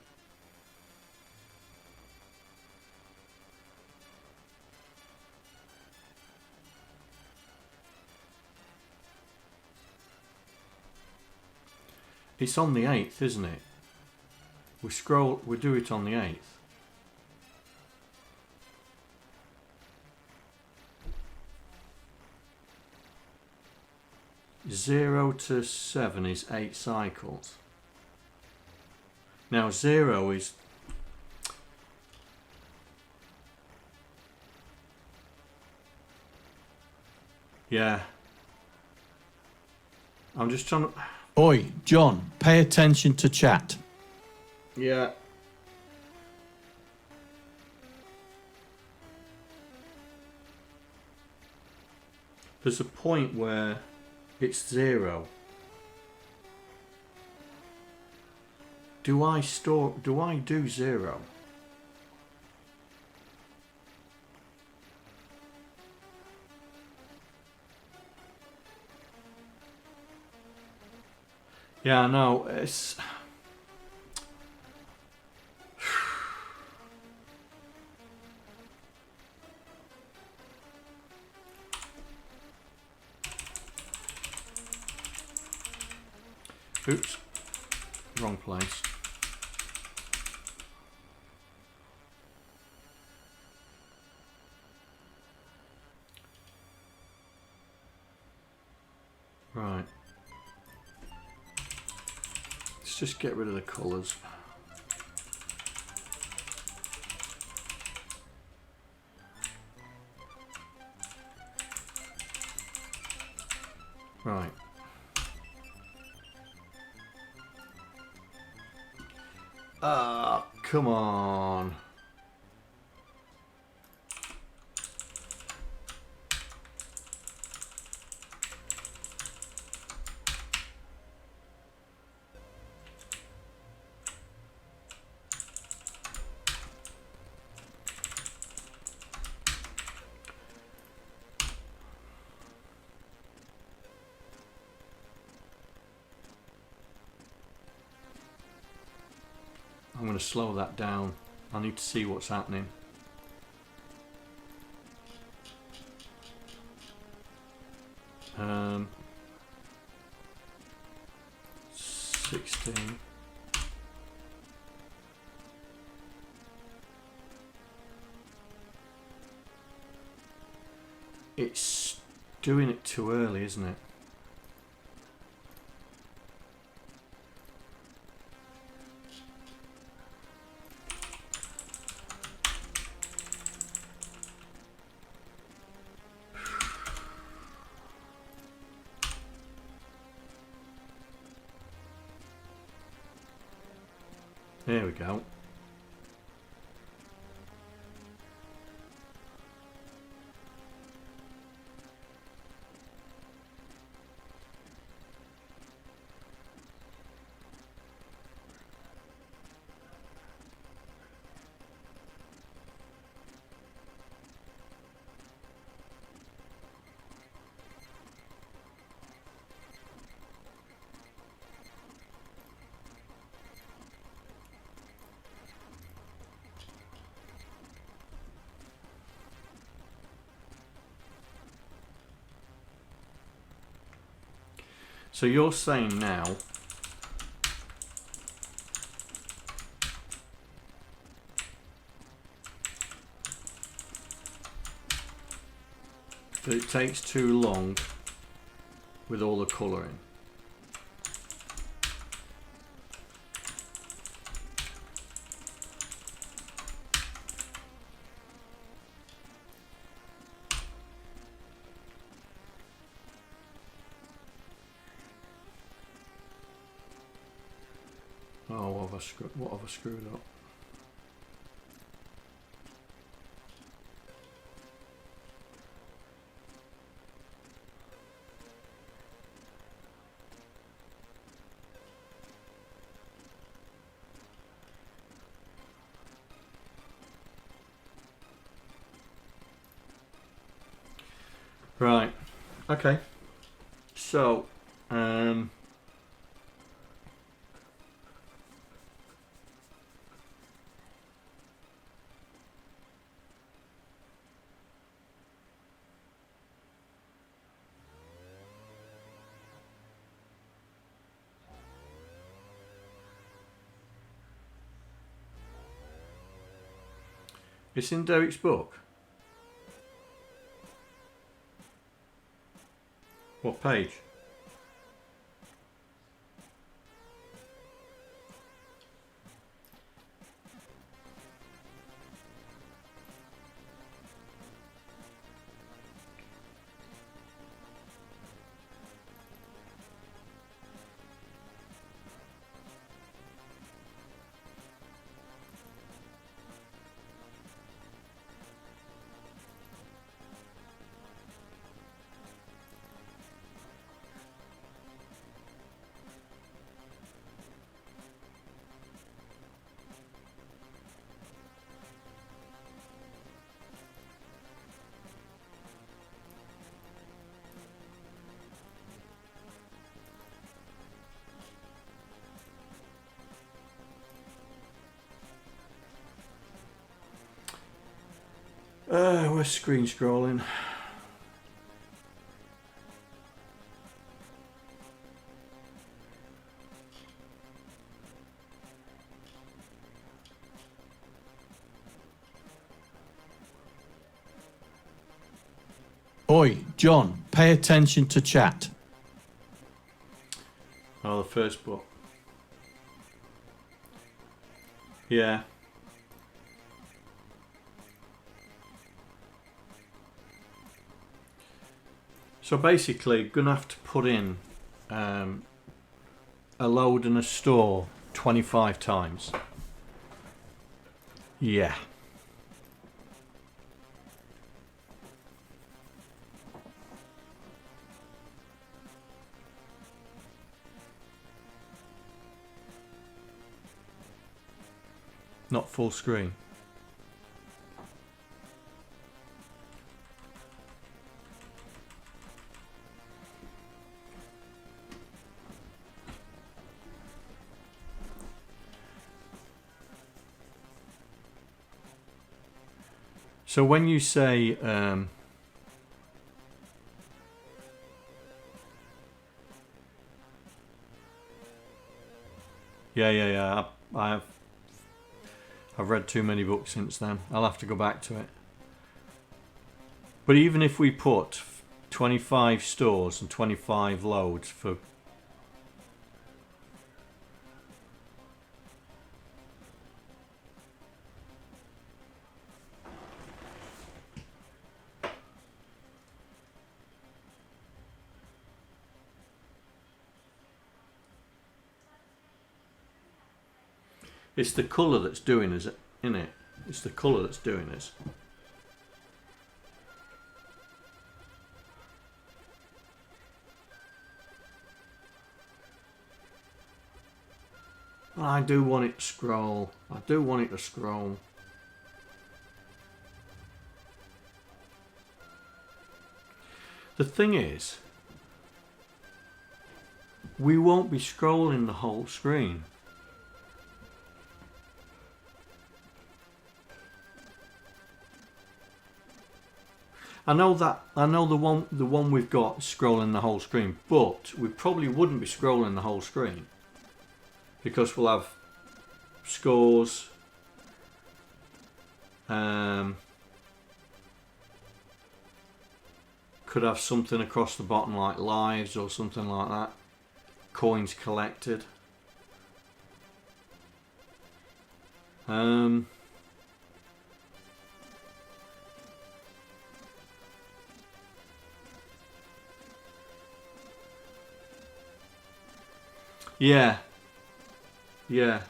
It's on the 8th, isn't it? We do it on the 8th. Zero to 7 is 8 cycles. Now 0 is... Yeah. I'm just trying to... Oi, John, pay attention to chat. Yeah. There's a point where it's 0. Do I do 0? Yeah, no, it's... Oops, wrong place. Right. Let's just get rid of the colours. Right. Ah, come on. I'm going to slow that down. I need to see what's happening. Um, 16. It's doing it too early, isn't it? There we go. So you're saying now that it takes too long with all the colouring. Oh, what have I screwed up? Right. Okay. So, it's in Derek's book. What page? We're screen scrolling. Oi, John, pay attention to chat. Oh, the first book. Yeah. So basically, gonna have to put in a load and a store 25 times. Yeah. Not full screen. So when you say yeah, I've read too many books since then. I'll have to go back to it. But even if we put 25 stores and 25 loads for it's the colour that's doing us, isn't it? It's the colour that's doing us. I do want it to scroll. I do want it to scroll. The thing is, we won't be scrolling the whole screen. I know the one we've got scrolling the whole screen, but we probably wouldn't be scrolling the whole screen because we'll have scores, could have something across the bottom like lives or something like that, coins collected. Yeah. Yeah.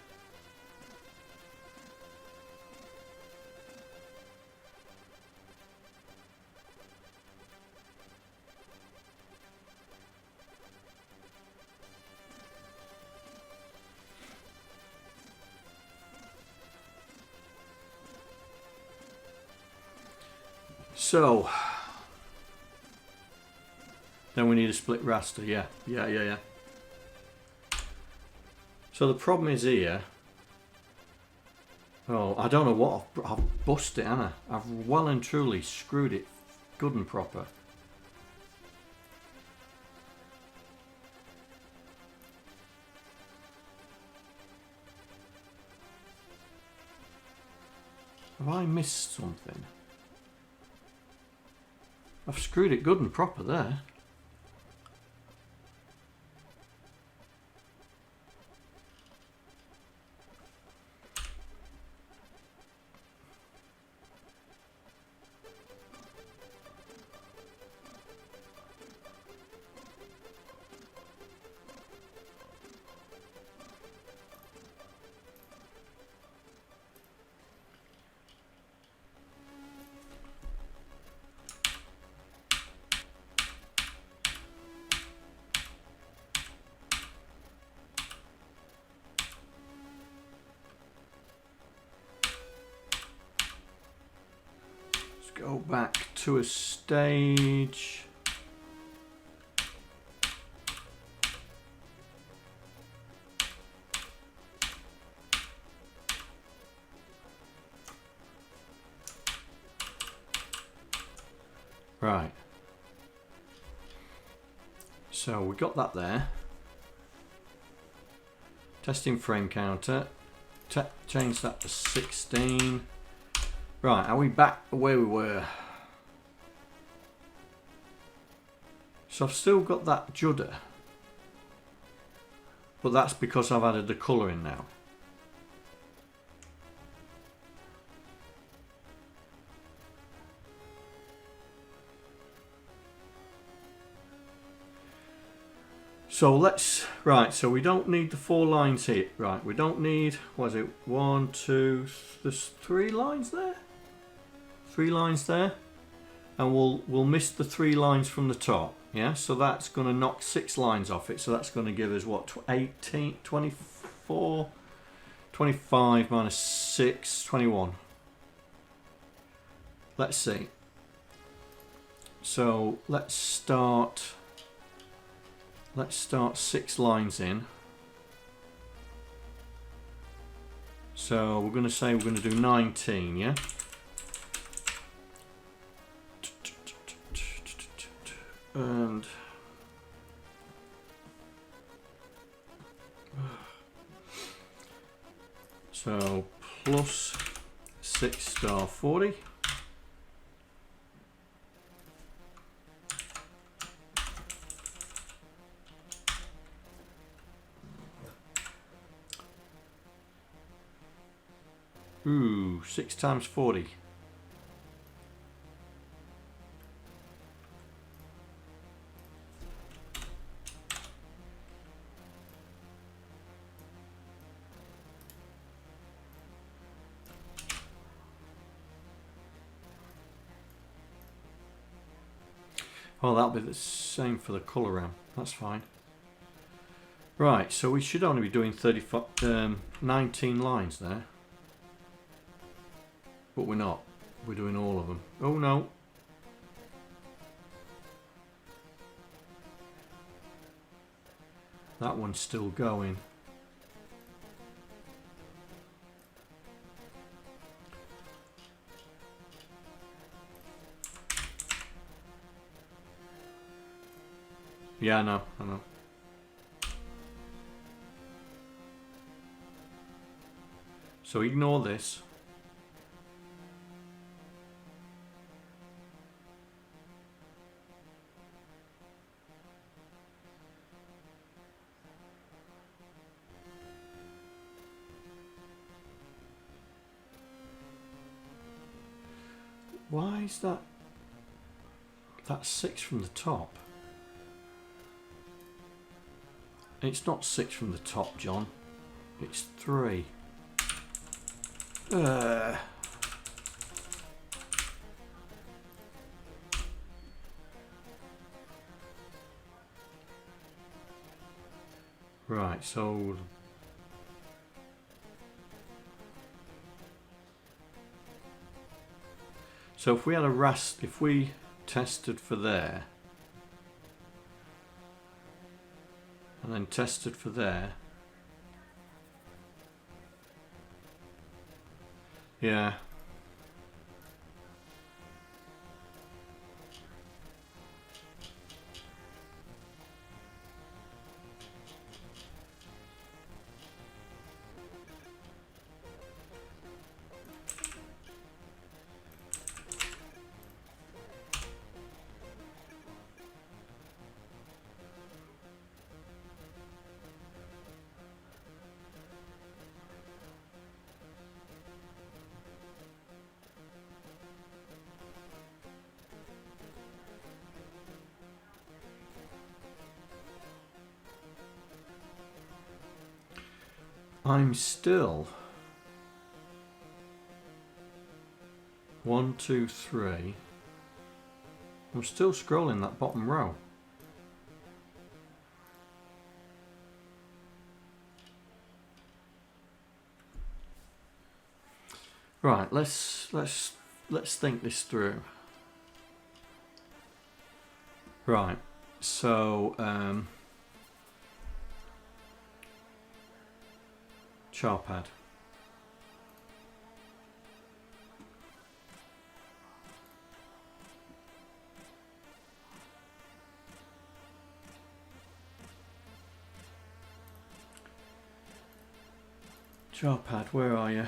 So then we need a split raster. Yeah. So the problem is here. Oh, I don't know what I've busted it, Anna. I've well and truly screwed it good and proper. Have I missed something? I've screwed it good and proper there. Go back to a stage. Right. So we got that there. Testing frame counter. Change that to 16. Right, are we back where we were? So I've still got that judder, but that's because I've added the colour in now. So let's, right, so we don't need the 4 lines here. Right, we don't need, what is it, 1, 2, there's 3 lines there? 3 lines there. And we'll miss the 3 lines from the top. Yeah, so that's going to knock 6 lines off it. So that's going to give us what, 18, 24, 25 minus 6, 21. Let's see. So let's start 6 lines in. So we're going to say we're going to do 19, yeah? And so plus 6 star 40. Ooh, 6 times 40. Oh, that'll be the same for the colour RAM. That's fine. Right, so we should only be doing 19 lines there. But we're not. We're doing all of them. Oh no. That one's still going. Yeah, I know. So ignore this. Why is that? That's 6 from the top. It's not 6 from the top, John. It's 3. Right, so if we had if we tested for there and then tested for there, yeah. I'm still 1, 2, 3. I'm still scrolling that bottom row. Right, let's think this through. Right, so Sharpad. Sharpad, where are you?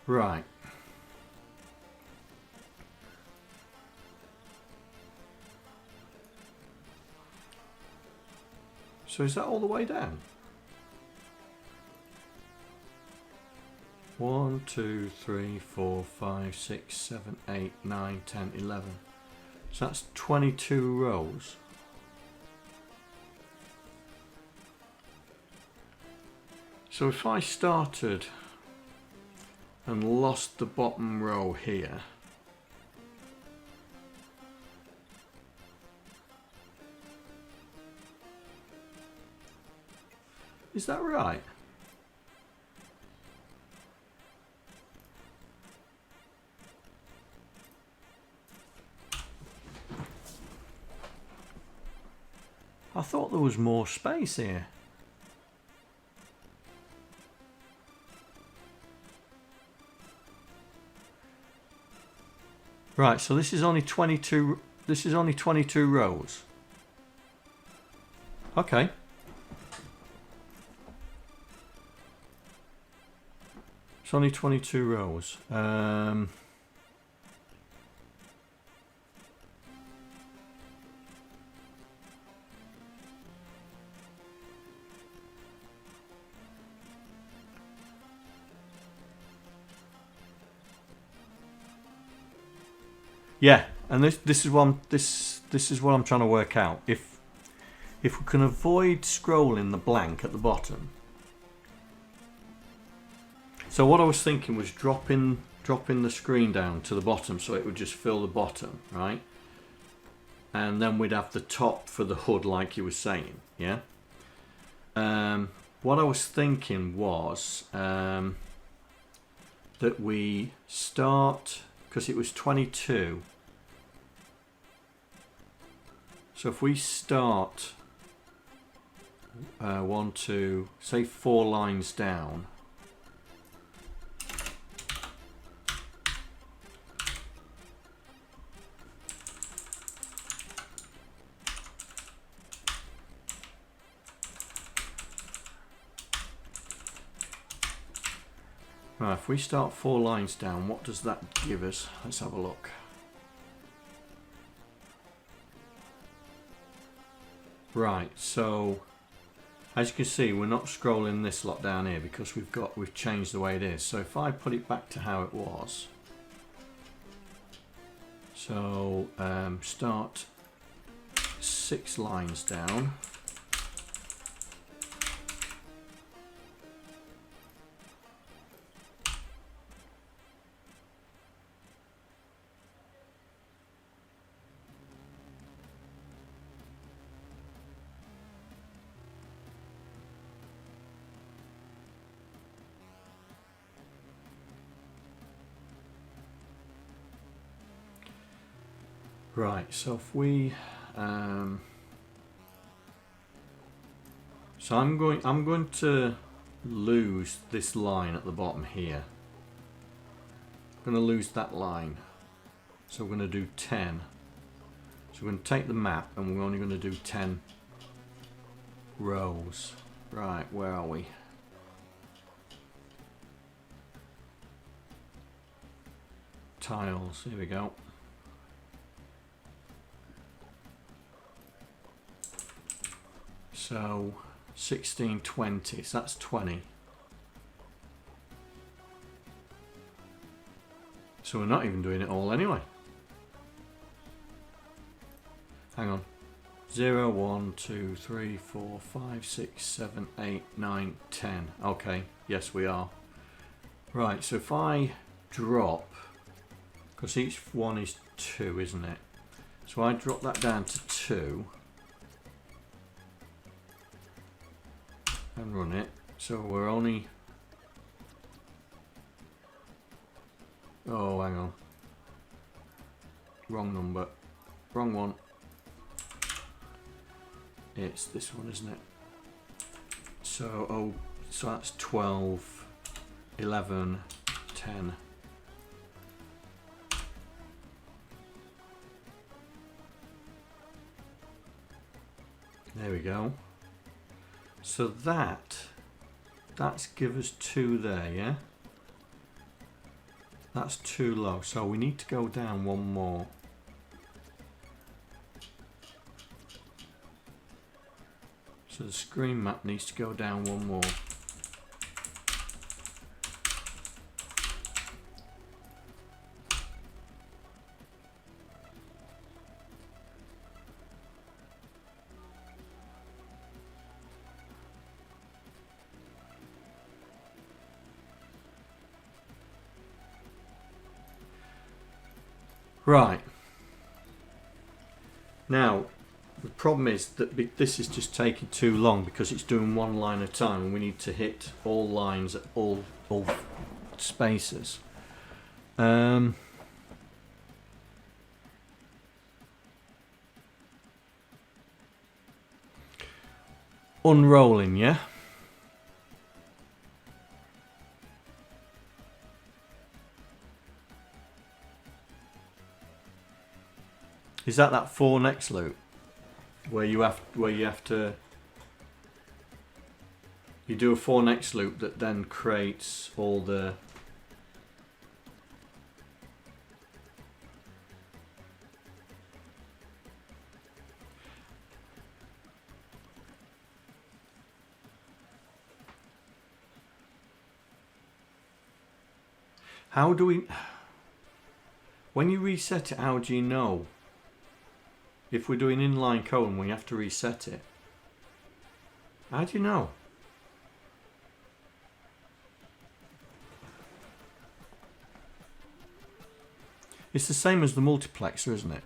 Right. So is that all the way down? 1, 2, 3, 4, 5, 6, 7, 8, 9, 10, 11. So that's 22 rows. So if I started and lost the bottom row here, is that right? I thought there was more space here. Right, so this is only 22. This is only 22 rows. Okay. It's only 22 rows. Yeah, and this is what I'm trying to work out. If we can avoid scrolling the blank at the bottom. So what I was thinking was dropping the screen down to the bottom so it would just fill the bottom, right? And then we'd have the top for the HUD like you were saying, yeah? What I was thinking was that we start, because it was 22. So if we start 1, 2, say 4 lines down. Right, if we start 4 lines down, what does that give us? Let's have a look. Right, so as you can see, we're not scrolling this lot down here because we've changed the way it is. So if I put it back to how it was, so start 6 lines down. Right, so if we, so I'm going to lose this line at the bottom here. I'm going to lose that line. So we're going to do 10. So we're going to take the map and we're only going to do 10 rows. Right, where are we? Tiles, here we go. So 16, 20, so that's 20. So we're not even doing it all anyway. Hang on. 0, 1, 2, 3, 4, 5, 6, 7, 8, 9, 10. Okay, yes we are. Right, so if I drop, because each one is 2, isn't it? So I drop that down to 2. And run it. So we're only... Oh, hang on. Wrong number. Wrong one. It's this one, isn't it? So, so that's 12, 11, 10. There we go. So that's give us 2 there, yeah? That's too low, so we need to go down one more. So the screen map needs to go down one more. Right. Now, the problem is that this is just taking too long because it's doing one line at a time, and we need to hit all lines at all spaces. Unrolling, yeah? Is that 4 next loop where you have to you do a 4 next loop that then creates all the how do we when you reset it, how do you know? If we're doing inline code and we have to reset it, how do you know? It's the same as the multiplexer, isn't it?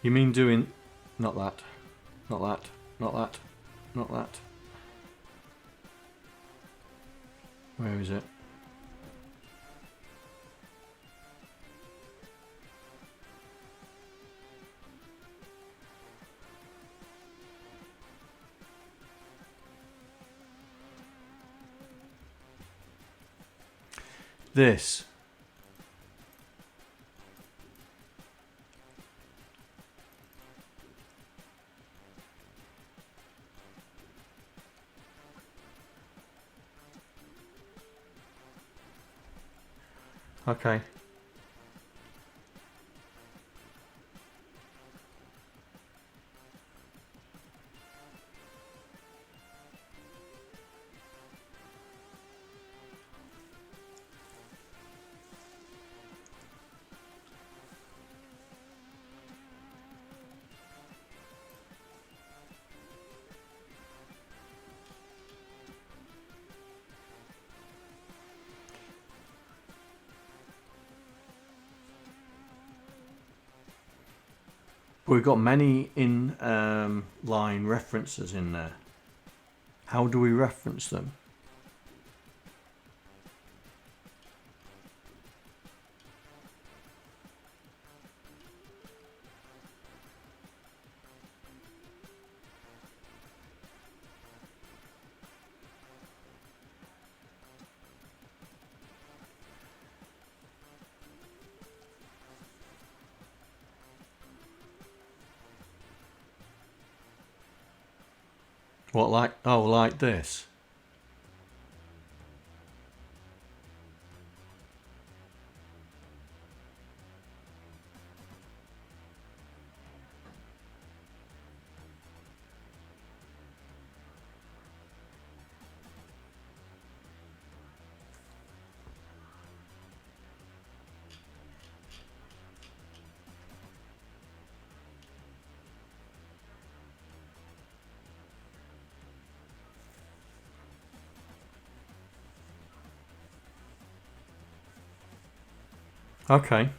You mean doing not that, not that, not that, not that. Where is it? This. Okay. We've got many in line references in there. How do we reference them? What, like, oh, like this? Okay.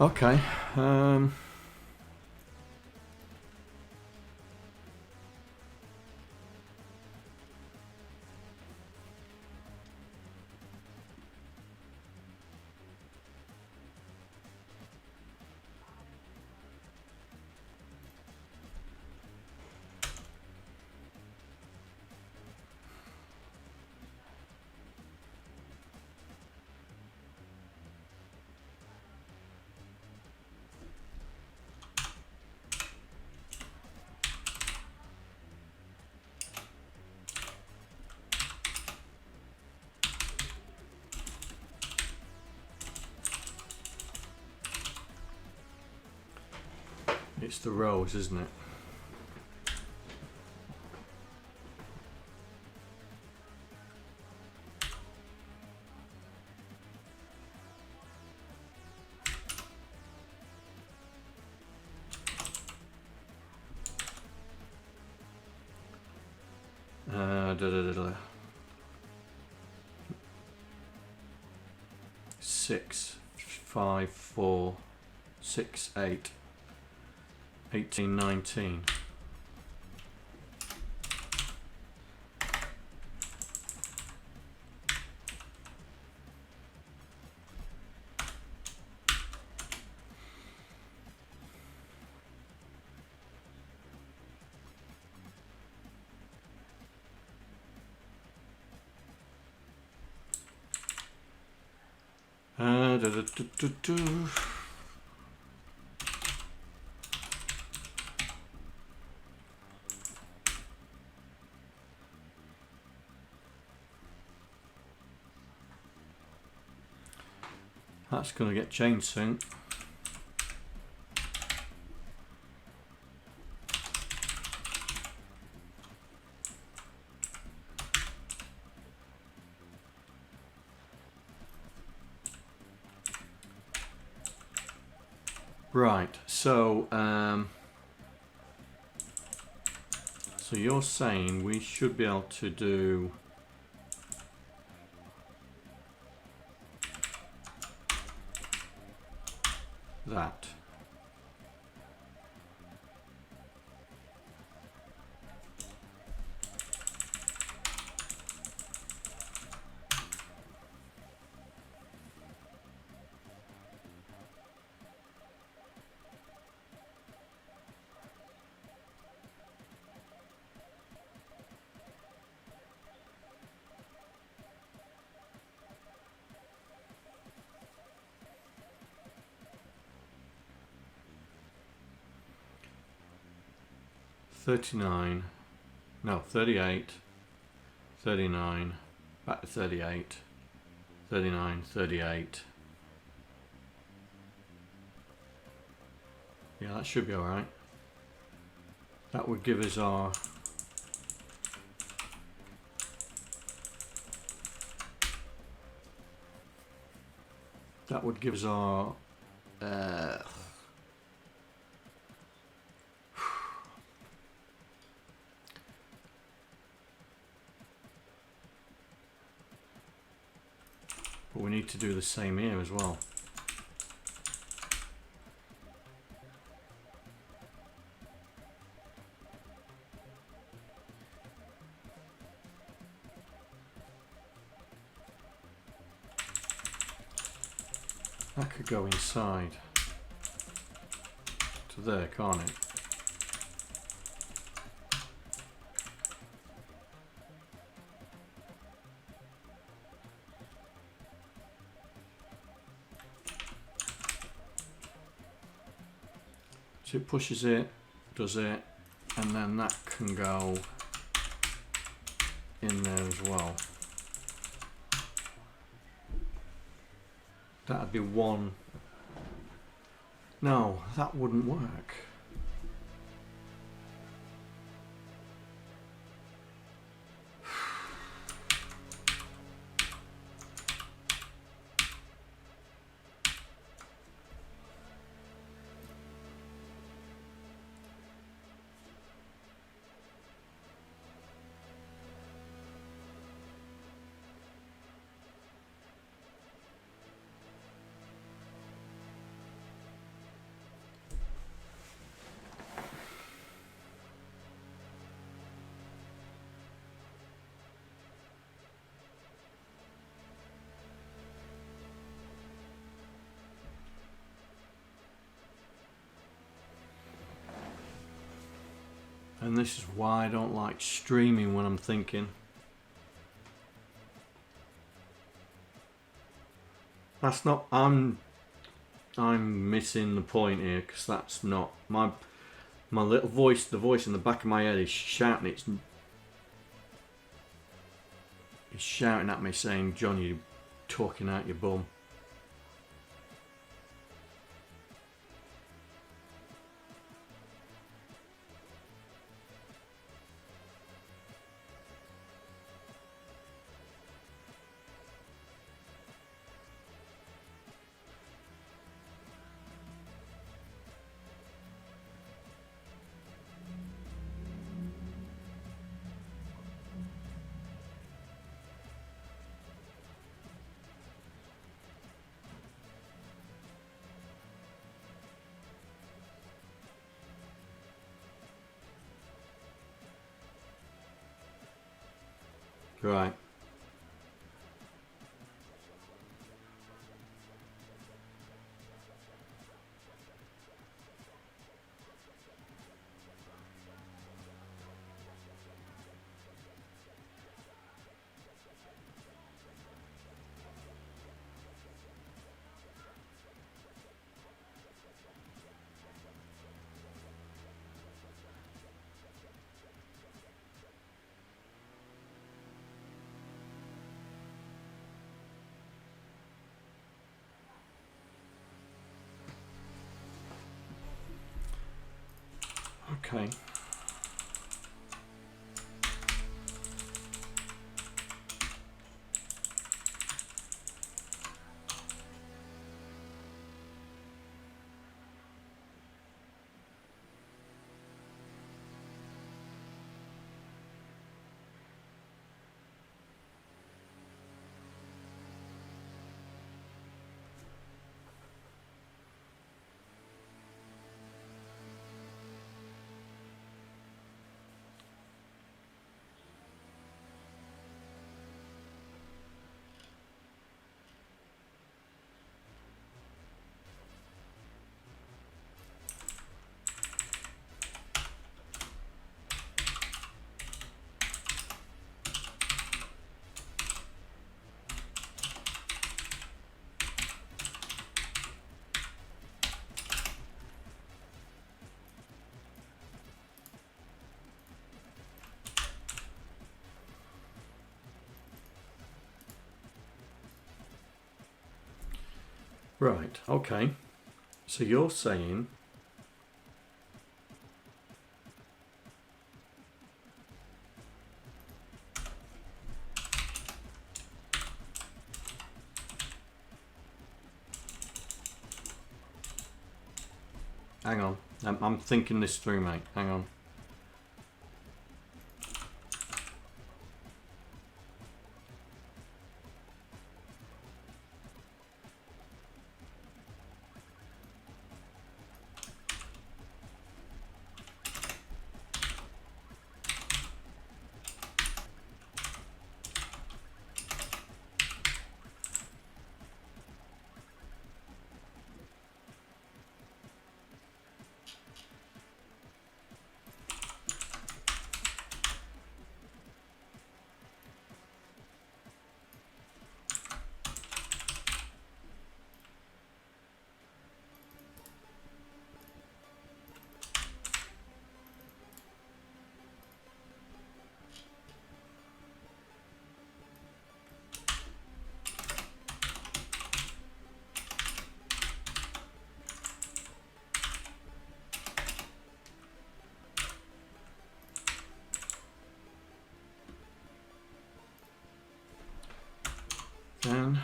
Okay. It's the rows, isn't it? Da, da, da, da. 6, 5, 4, 6, 8, 18, 19. Da, da, da, da, da. That's going to get changed soon. Right, so so you're saying we should be able to do that. No, 38, 39, back to 38, 39, 38. Yeah, that should be alright. That would give us our but we need to do the same here as well. That could go inside to there, can't it? So it pushes it, does it, and then that can go in there as well. That'd be one. No, that wouldn't work. And this is why I don't like streaming when I'm thinking. That's not, I'm missing the point here, because that's not my little voice. The voice in the back of my head is shouting. It's shouting at me saying, "John, you're talking out your bum." Right. Okay. Right, okay. So you're saying hang on. I'm thinking this through, mate. Hang on. Then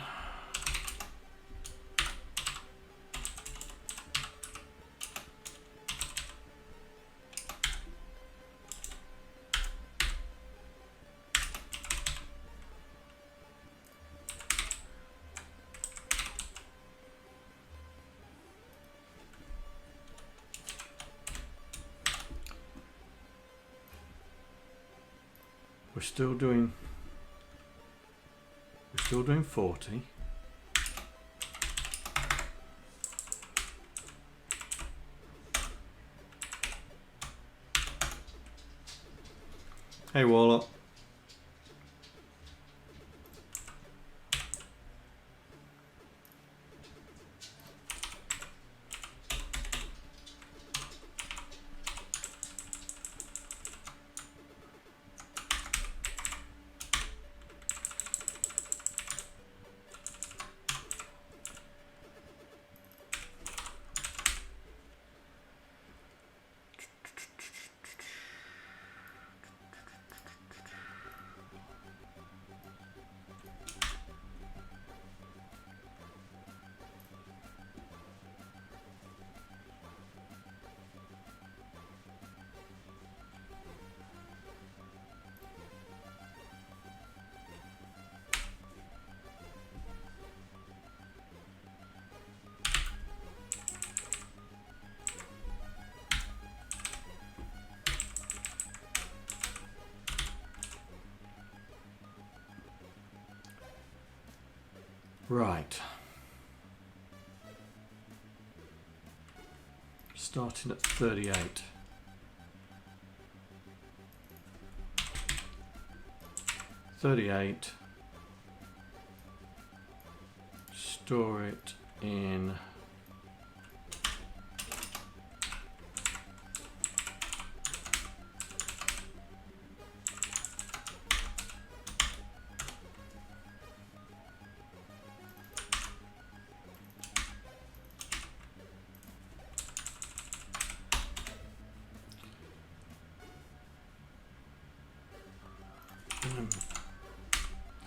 we're still doing 40. Hey, WauloK. Right. Starting at 38. Store it in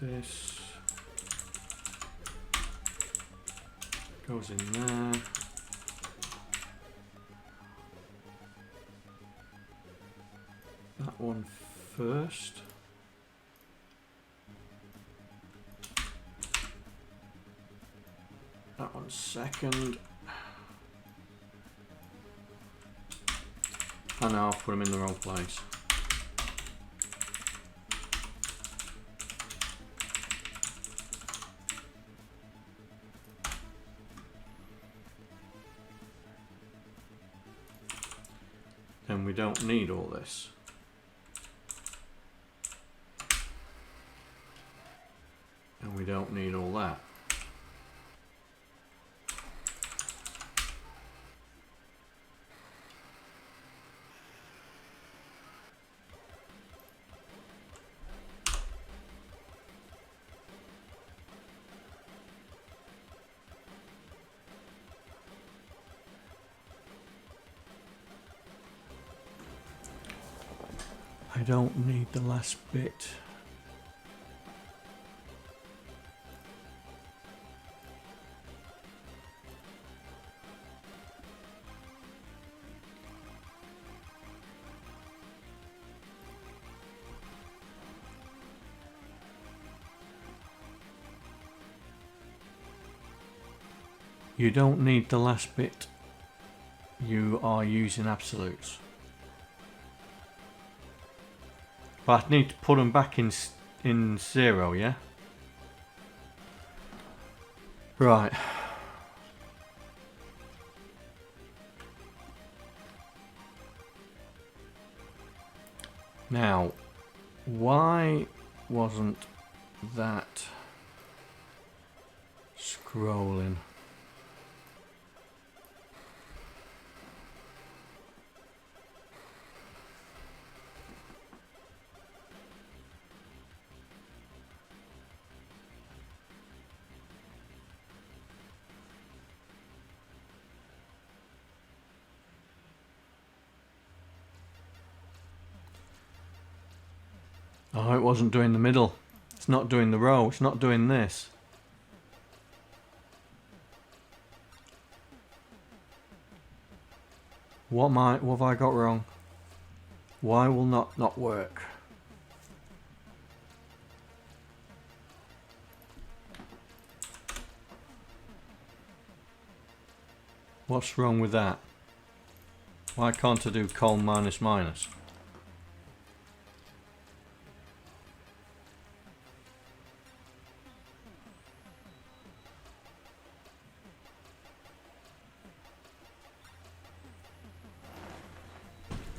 this goes in there. That one first. That one second. And now I've put them in the wrong place. And we don't need all this. And we don't need all that. I don't need the last bit. You don't need the last bit. You are using absolutes. But I need to put them back in 0, yeah? Right. Now, why wasn't that scrolling? Oh, it wasn't doing the middle. It's not doing the row. It's not doing this. What have I got wrong? Why will not work? What's wrong with that? Why can't I do col minus minus?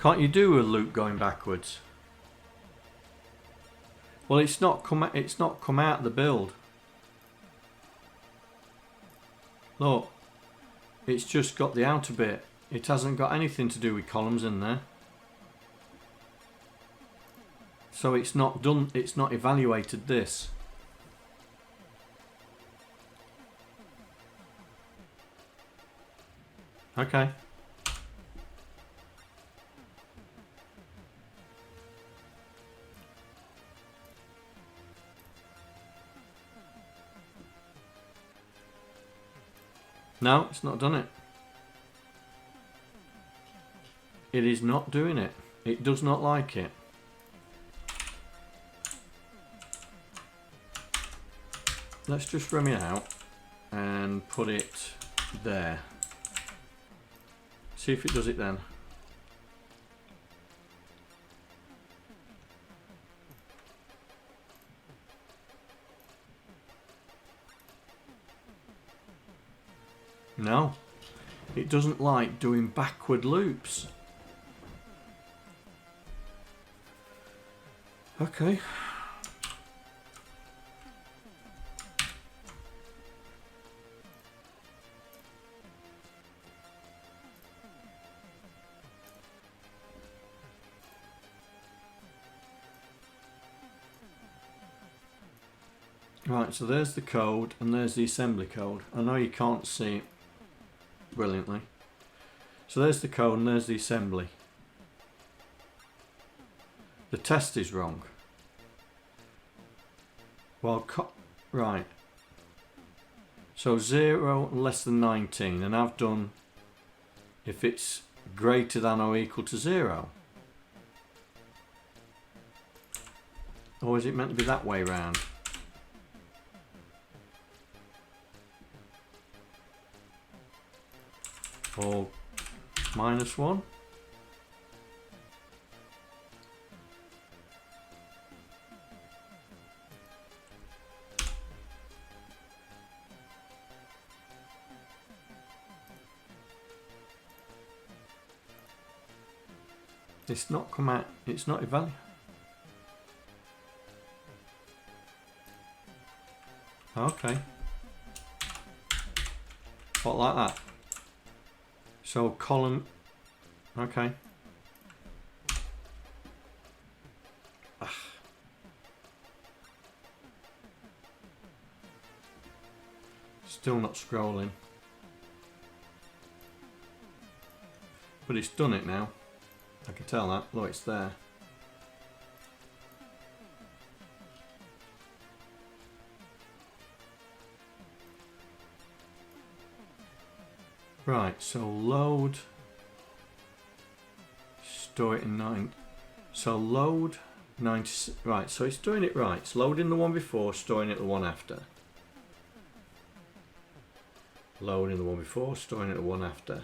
Can't you do a loop going backwards? Well, it's not come out of the build. Look, it's just got the outer bit. It hasn't got anything to do with columns in there. So it's not done, it's not evaluated this. Okay. No, it's not done it. It is not doing it. It does not like it. Let's just run it out and put it there. See if it does it then. No, it doesn't like doing backward loops. Okay. Right, so there's the code and there's the assembly code. I know you can't see it brilliantly. So there's the code and there's the assembly. The test is wrong. Well, right. So 0 and less than 19, and I've done if it's greater than or equal to 0. Or is it meant to be that way round? Or -1? It's not come out, it's not evaluated. Okay. What, like that? So column, okay. Still not scrolling. But it's done it now. I can tell that. Look, it's there. Right, so load, store it in 9. So load 90. Right, so it's doing it right. It's loading the one before, storing it the one after. Loading the one before, storing it the one after.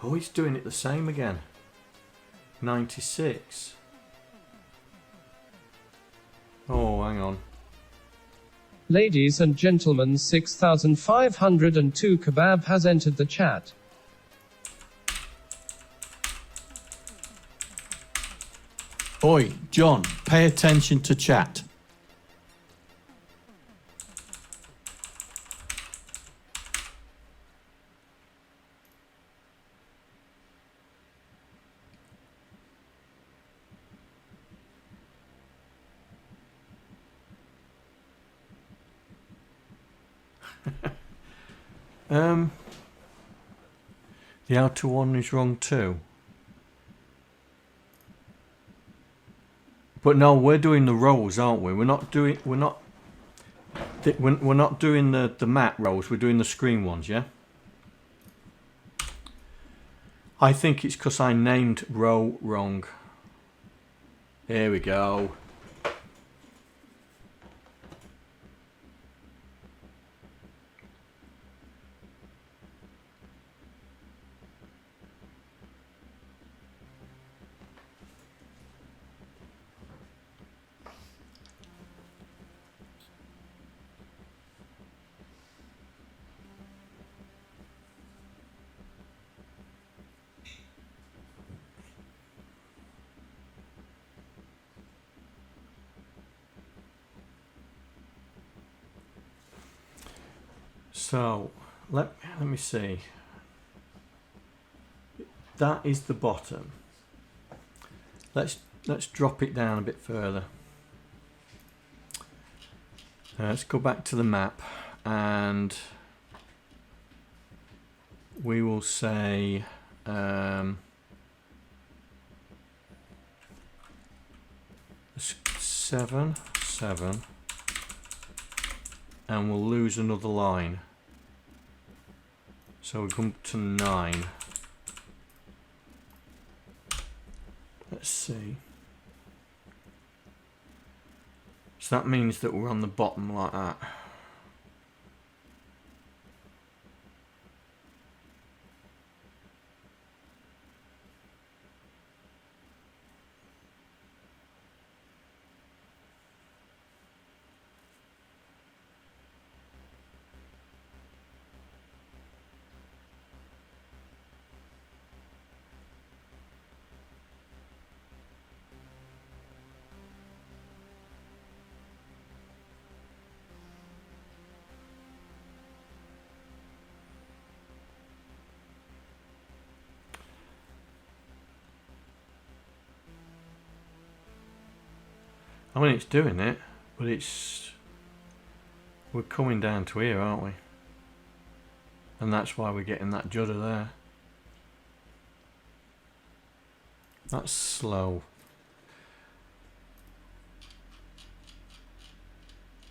Oh, it's doing it the same again. 96. Oh, hang on. Ladies and gentlemen, 6502 Kebab has entered the chat. Oi, John, pay attention to chat. The outer one is wrong too. But no, we're doing the rows, aren't we? We're not doing the mat rows. We're doing the screen ones, yeah. I think it's because I named row wrong. Here we go. So let me see. That is the bottom. Let's drop it down a bit further. Let's go back to the map and we will say 7, 7, and we'll lose another line. So we come to 9. Let's see. So that means that we're on the bottom like that. I mean, it's doing it, but we're coming down to here, aren't we? And that's why we're getting that judder there. That's slow.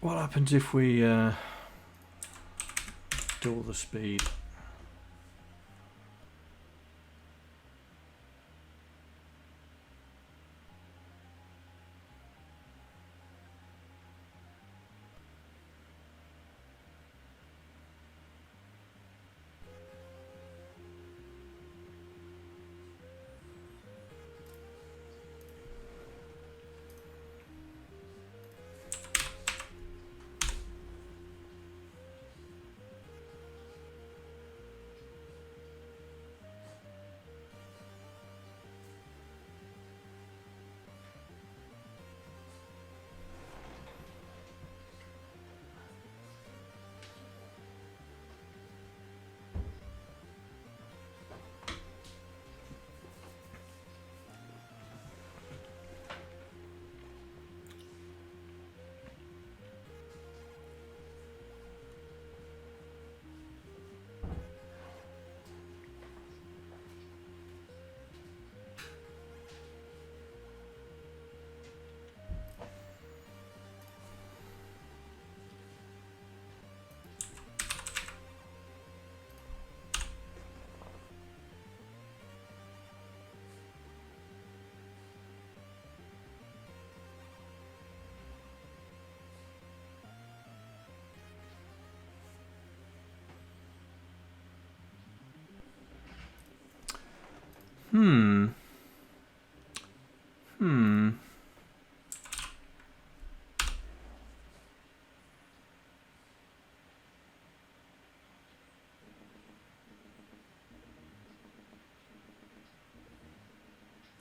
What happens if we double the speed?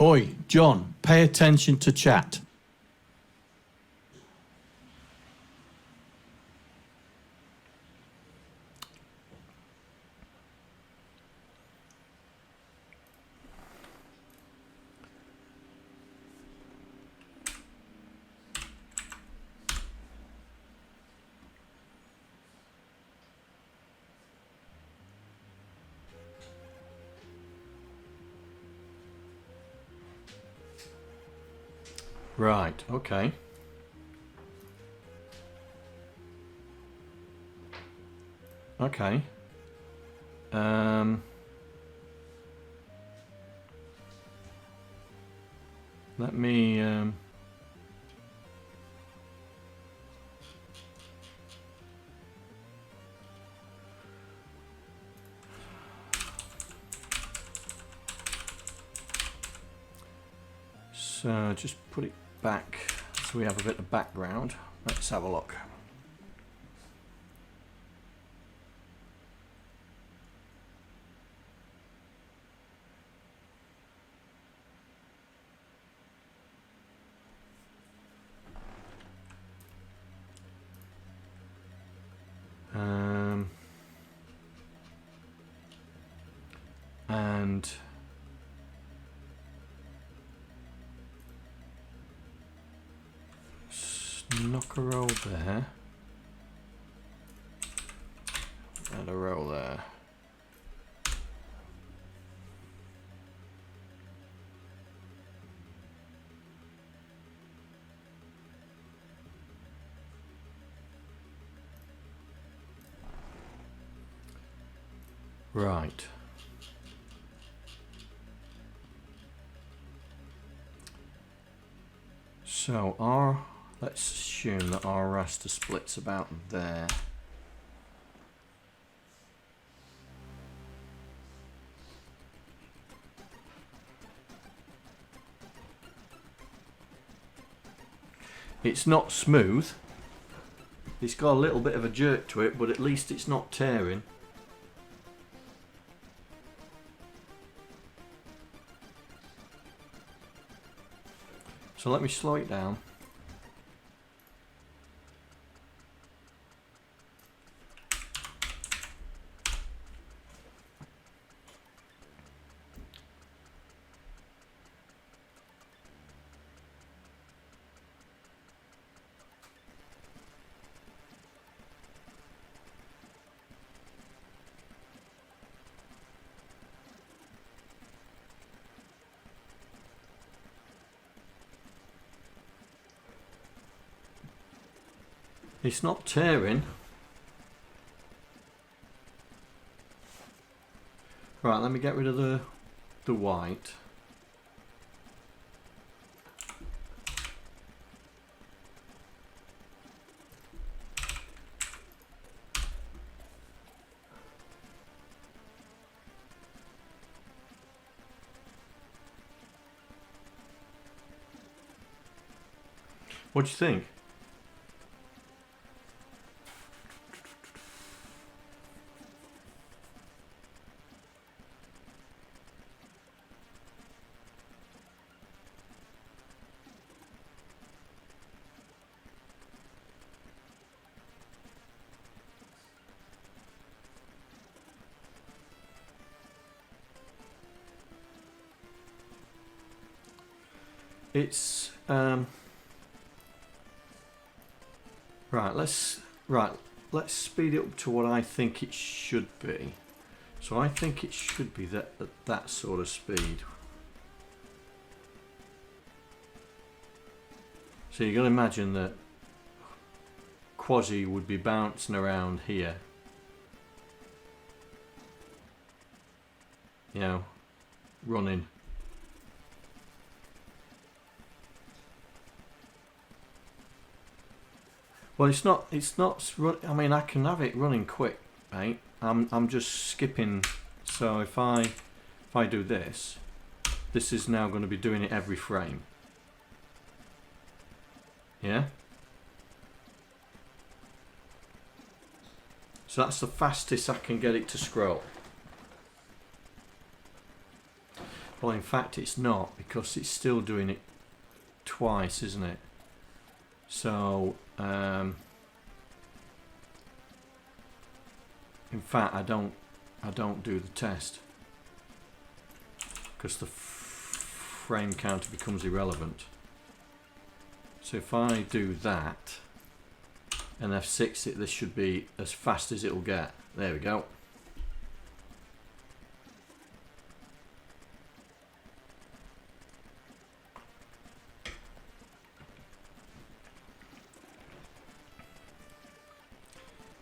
Oi, John, pay attention to chat. Right, okay. Okay. Let me so just put it back so we have a bit of background. Let's have a look. and knock a row there and a row there. Right. So let's assume that our raster splits about there. It's not smooth. It's got a little bit of a jerk to it, but at least it's not tearing. So let me slow it down. It's not tearing. Right, let me get rid of the white. What do you think? It's let's speed it up to what I think it should be. So I think it should be at that sort of speed. So you've got to imagine that Quasi would be bouncing around here, you know, running. Well, it's not. I mean, I can have it running quick, right? I'm just skipping. So if I do this, this is now going to be doing it every frame. Yeah. So that's the fastest I can get it to scroll. Well, in fact, it's not, because it's still doing it twice, isn't it? So, in fact, I don't do the test, because the frame counter becomes irrelevant. So if I do that and F6 it, this should be as fast as it'll get. There we go.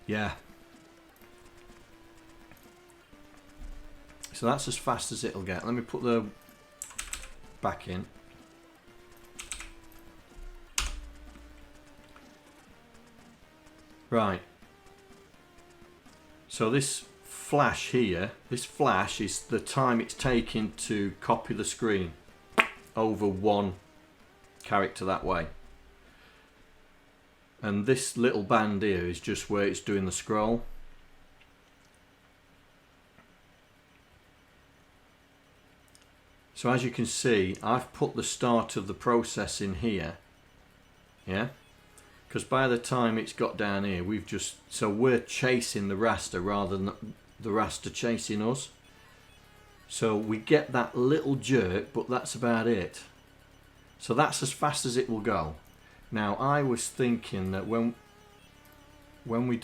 Yeah. So that's as fast as it'll get. Let me put the back in. Right. So this flash here, this flash is the time it's taking to copy the screen over one character that way. And this little band here is just where it's doing the scroll. So as you can see, I've put the start of the process in here. Yeah? Because by the time it's got down here, so we're chasing the raster rather than the raster chasing us. So we get that little jerk, but that's about it. So that's as fast as it will go. Now I was thinking that when we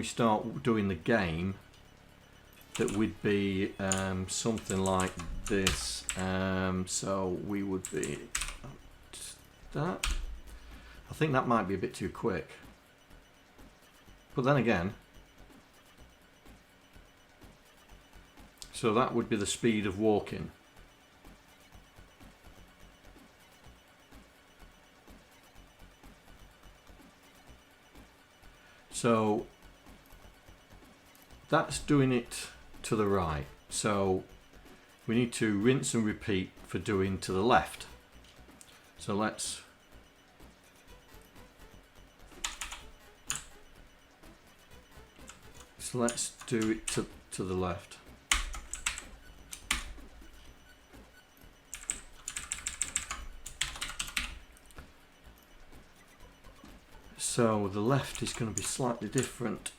start doing the game, that we'd be something like this. So we would be that. I think that might be a bit too quick. But then again, so that would be the speed of walking. So that's doing it to the right. So we need to rinse and repeat for doing to the left. So let's do it to the left. So the left is going to be slightly different.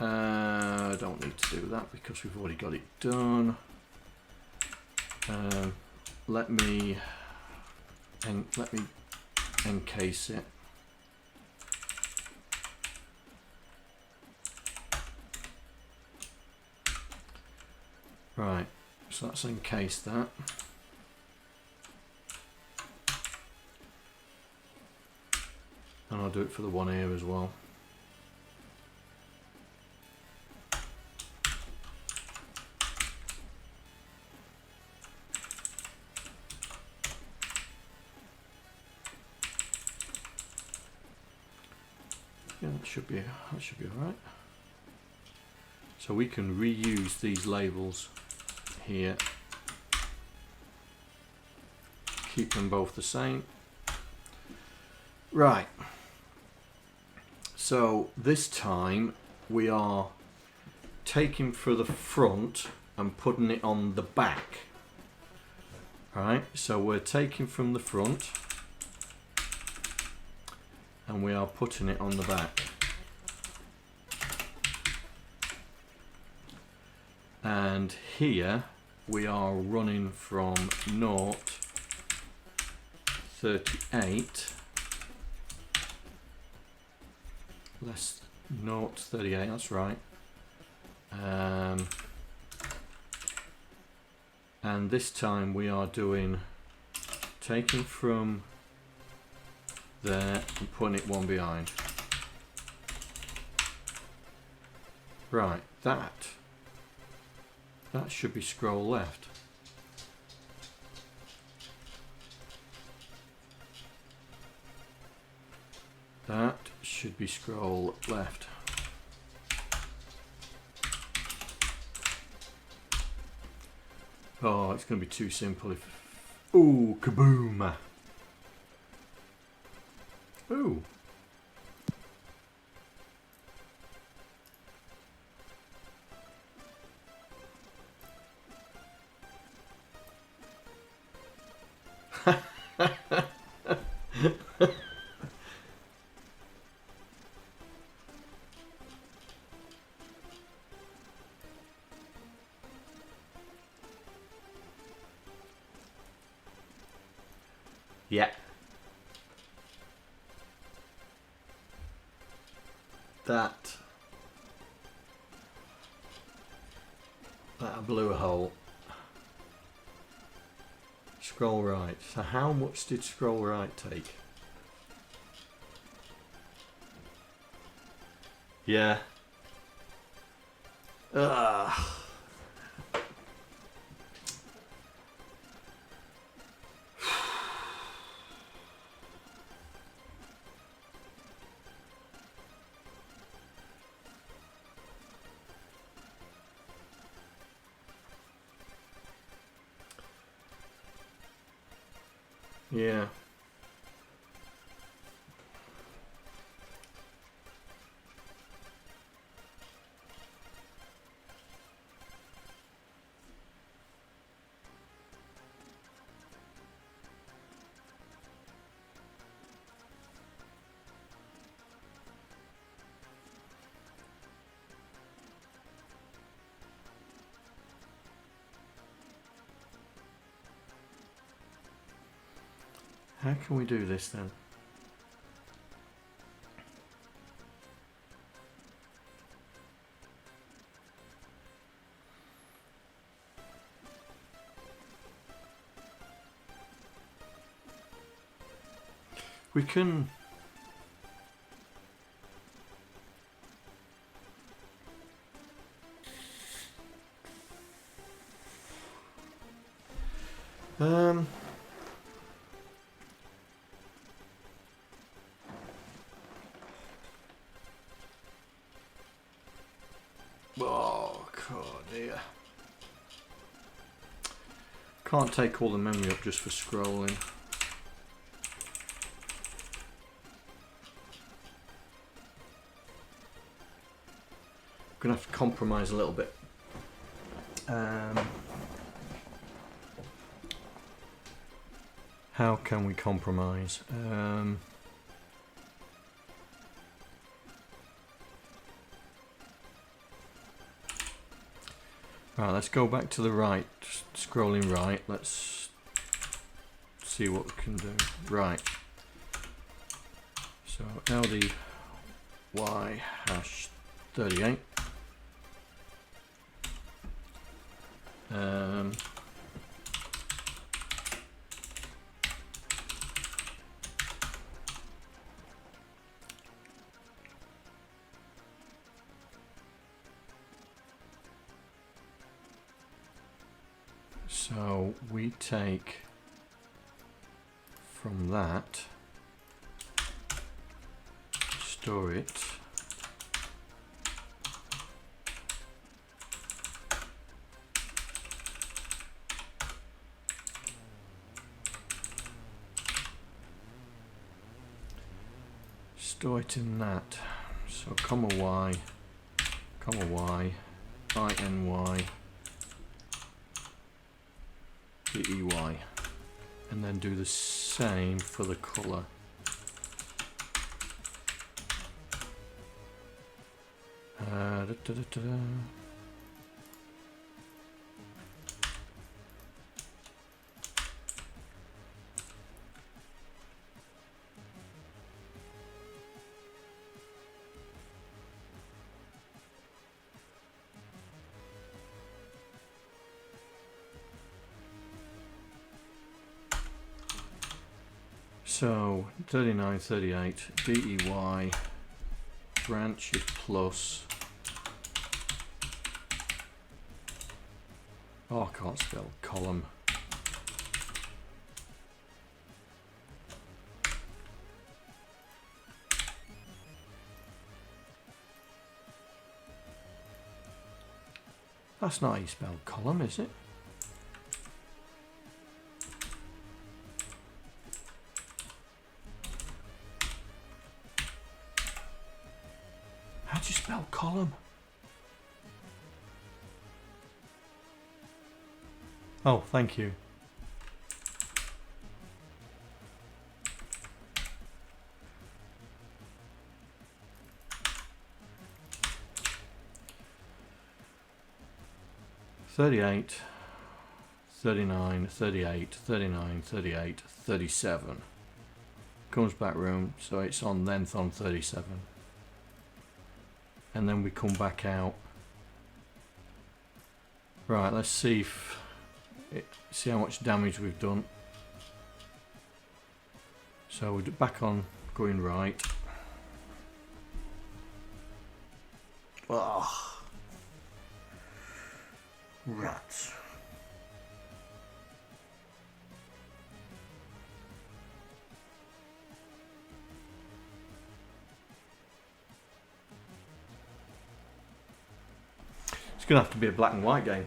I don't need to do that because we've already got it done. Let me encase it. Right, so let's encase that. And I'll do it for the one here as well. Yeah, that should be all right. So we can reuse these labels here. Keep them both the same. Right. So this time we are taking for the front and putting it on the back. Right, so we're taking from the front and we are putting it on the back. And here we are running from 0.38 less 0.38, that's right. And this time we are doing taking from there and putting it one behind. Right, that should be scroll left. That should be scroll left. Oh, it's going to be too simple if... Ooh, kaboom! Ooh. Yeah. That blew a hole. Scroll right. So how much did scroll right take? Yeah. Ugh. Yeah. How can we do this then? We can... Oh, God, dear. Can't take all the memory up just for scrolling. Gonna have to compromise a little bit. How can we compromise? Right, let's go back to the right, scrolling right. Let's see what we can do. Right. So LD Y hash 38. So we take from that, store it, store it in that. So comma y, INY, DEY, and then do the same for the color. So 39, 38, DEY, branch is plus. Oh, I can't spell column. That's not how you spell column, is it? How do you spell column? Oh, thank you. $38, $39, $38, $39, $38, $37. Comes back room, so it's on length on 37. And then we come back out. Right, let's see if see how much damage we've done. So we're back on going right. Ugh. Rats. It's gonna have to be a black and white game.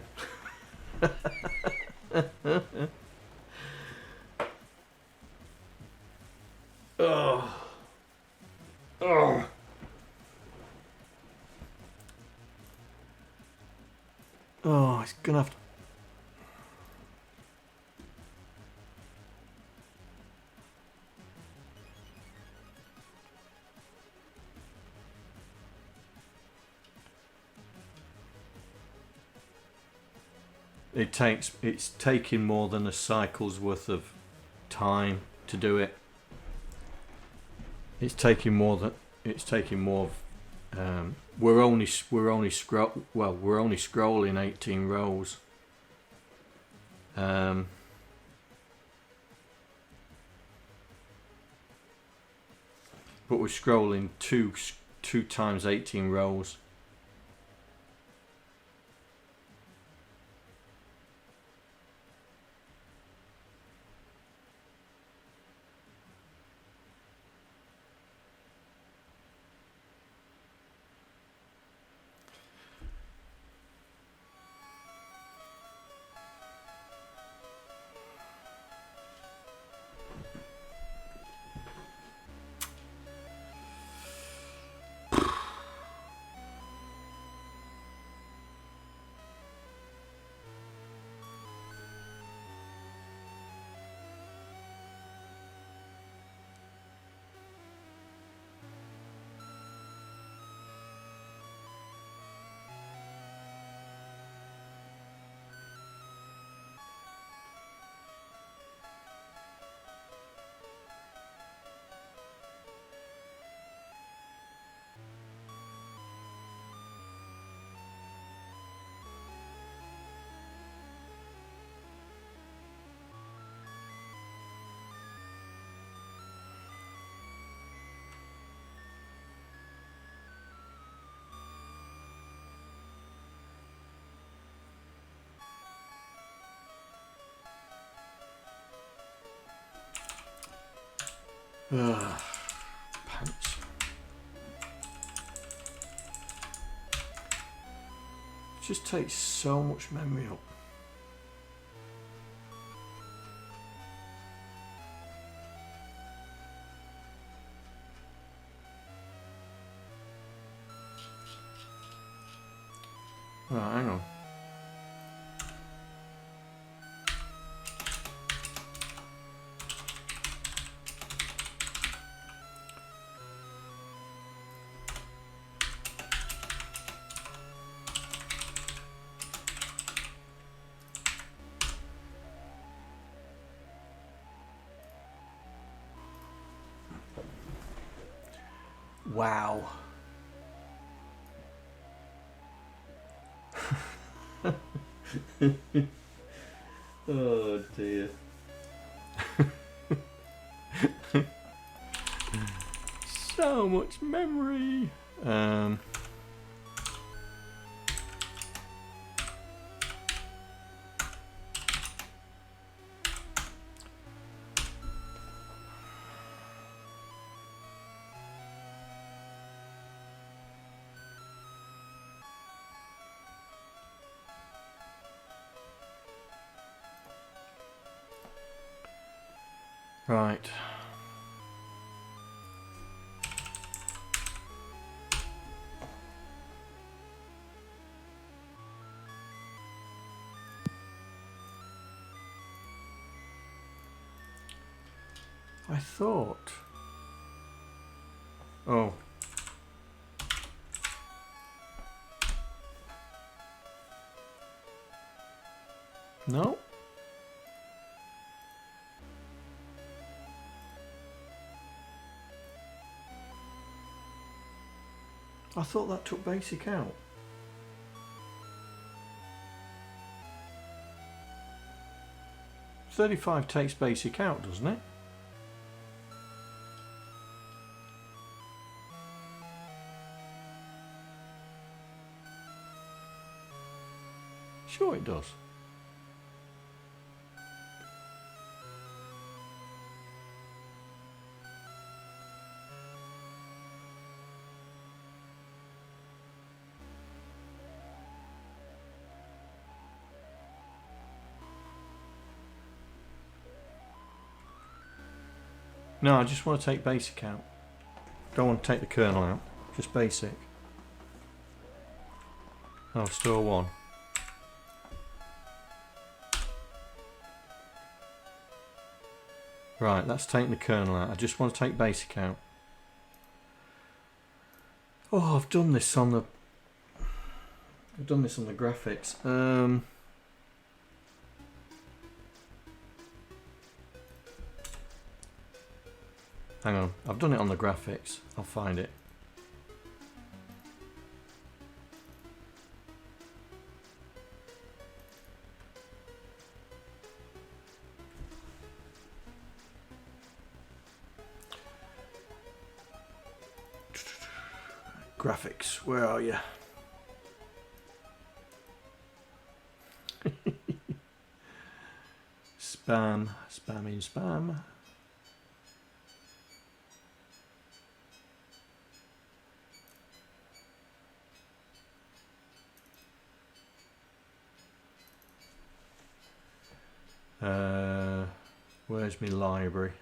Oh. Oh. Oh, it's gonna have to. It's taking more than a cycle's worth of time to do it. It's taking more than we're only scrolling 18 rows. But we're scrolling two times 18 rows. Pants. It just takes so much memory up. Right, hang on. Wow. Oh dear. So much memory. Right. I thought. Oh. No. I thought that took basic out. $35 takes basic out, doesn't it? Sure it does. No, I just want to take basic out. Don't want to take the kernel out. Just basic. Oh, store one. Right, that's taking the kernel out. I just want to take basic out. Oh, I've done this on the graphics. Hang on, I've done it on the graphics. I'll find it. Graphics, where are you? Spam, spamming spam. Where's my library?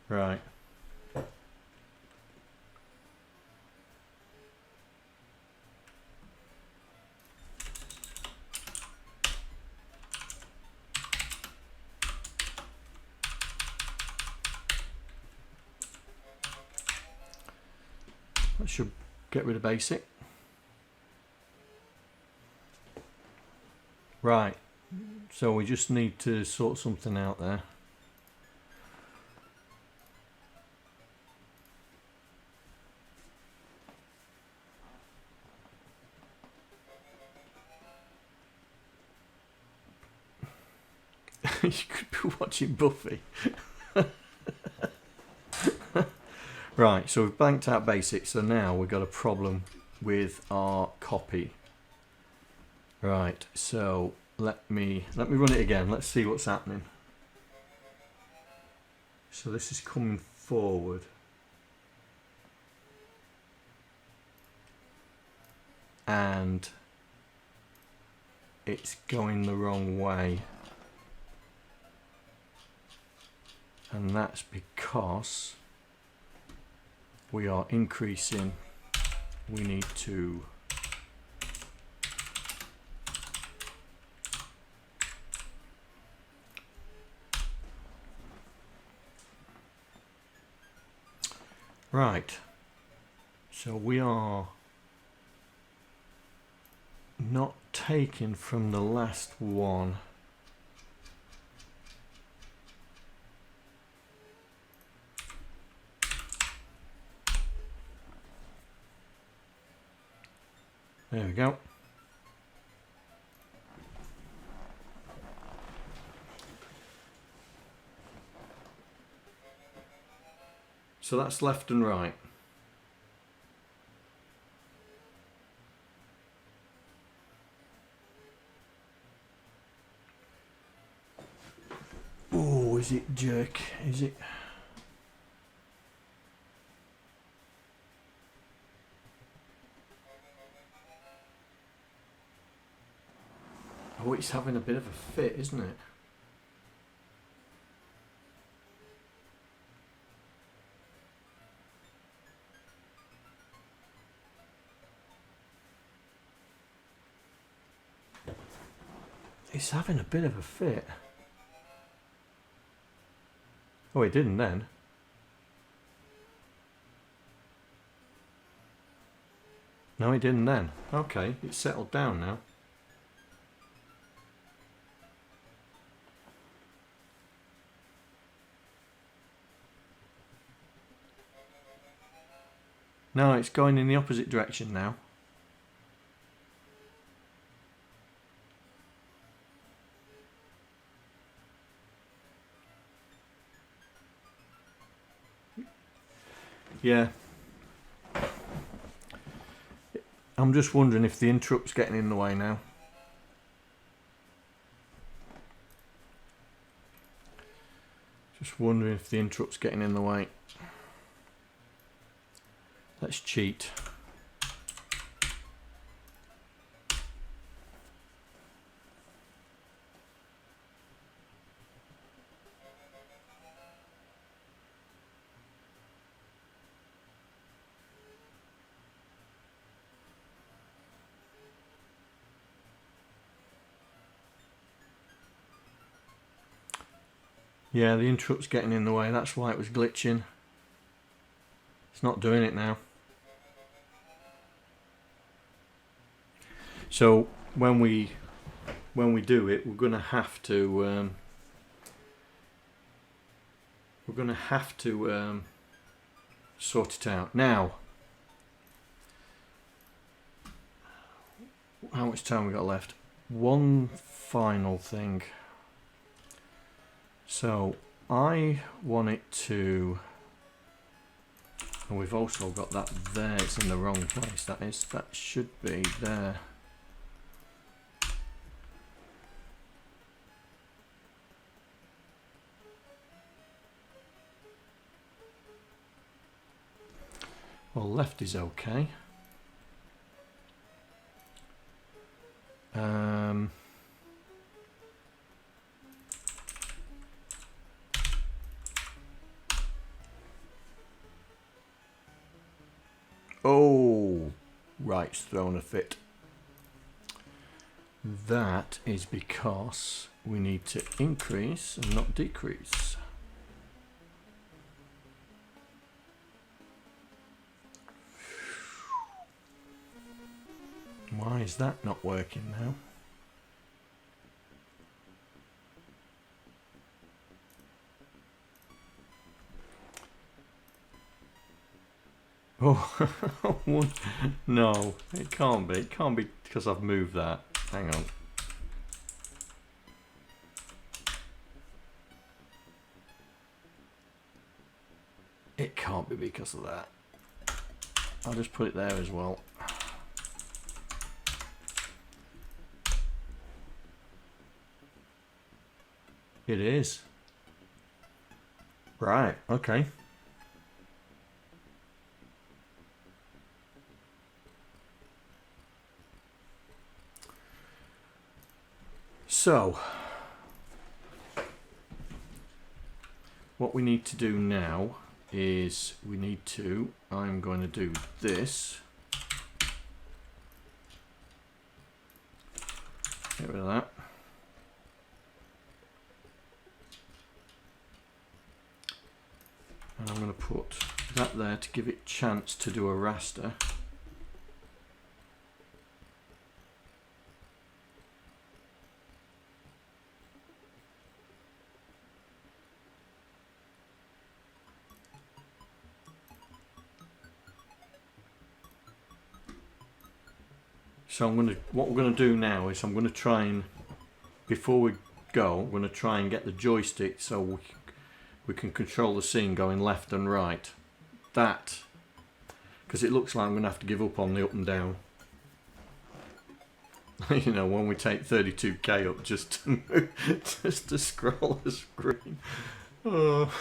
Right. That should get rid of basic. Right. So we just need to sort something out there. You could be watching Buffy. Right, so we've blanked out basics, so now we've got a problem with our copy. Right, so let me run it again. Let's see what's happening. So this is coming forward. And it's going the wrong way. And that's because we are increasing. We need to right, so we are not taking from the last one. There we go. So that's left and right. Oh, is it jerk? Is it? Oh, it's having a bit of a fit, isn't it? It's having a bit of a fit. Oh, it didn't then. No, it didn't then. Okay, it's settled down now. No, it's going in the opposite direction now. Yeah. I'm just wondering if the interrupt's getting in the way now. Just wondering if the interrupt's getting in the way. Let's cheat. Yeah, the interrupt's getting in the way. That's why it was glitching. It's not doing it now. So when we do it, we're going to have to sort it out. Now, how much time we got left? One final thing. So I want it to, and we've also got that there. It's in the wrong place. That should be there. Well, left is okay. Oh, right's thrown a fit. That is because we need to increase and not decrease. Why is that not working now? Oh, no, it can't be. It can't be because I've moved that. Hang on. It can't be because of that. I'll just put it there as well. It is. Right, okay. So, what we need to do now is I'm going to do this. Get rid of that. And I'm going to put that there to give it a chance to do a raster. So what we're going to do now is I'm going to try and, before we go, I'm going to try and get the joystick so we can control the scene going left and right. That, because it looks like I'm going to have to give up on the up and down. You know, when we take 32k up just to scroll the screen. Oh.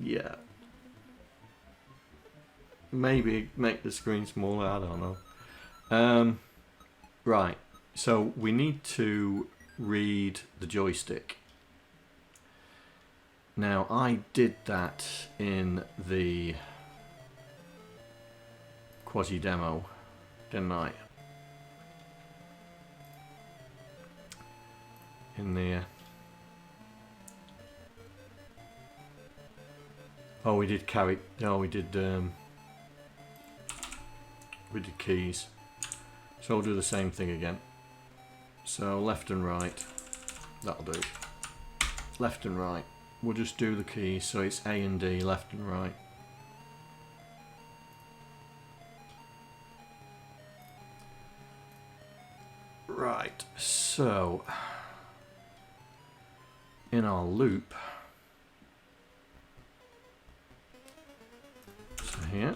Yeah. Maybe make the screen smaller, I don't know. Right, so we need to read the joystick. Now, I did that in the quasi demo, didn't I? In the oh, we did carry. No, we did keys. So we'll do the same thing again. So left and right. That'll do. Left and right. We'll just do the keys. So it's A and D, left and right. Right, so in our loop, so here,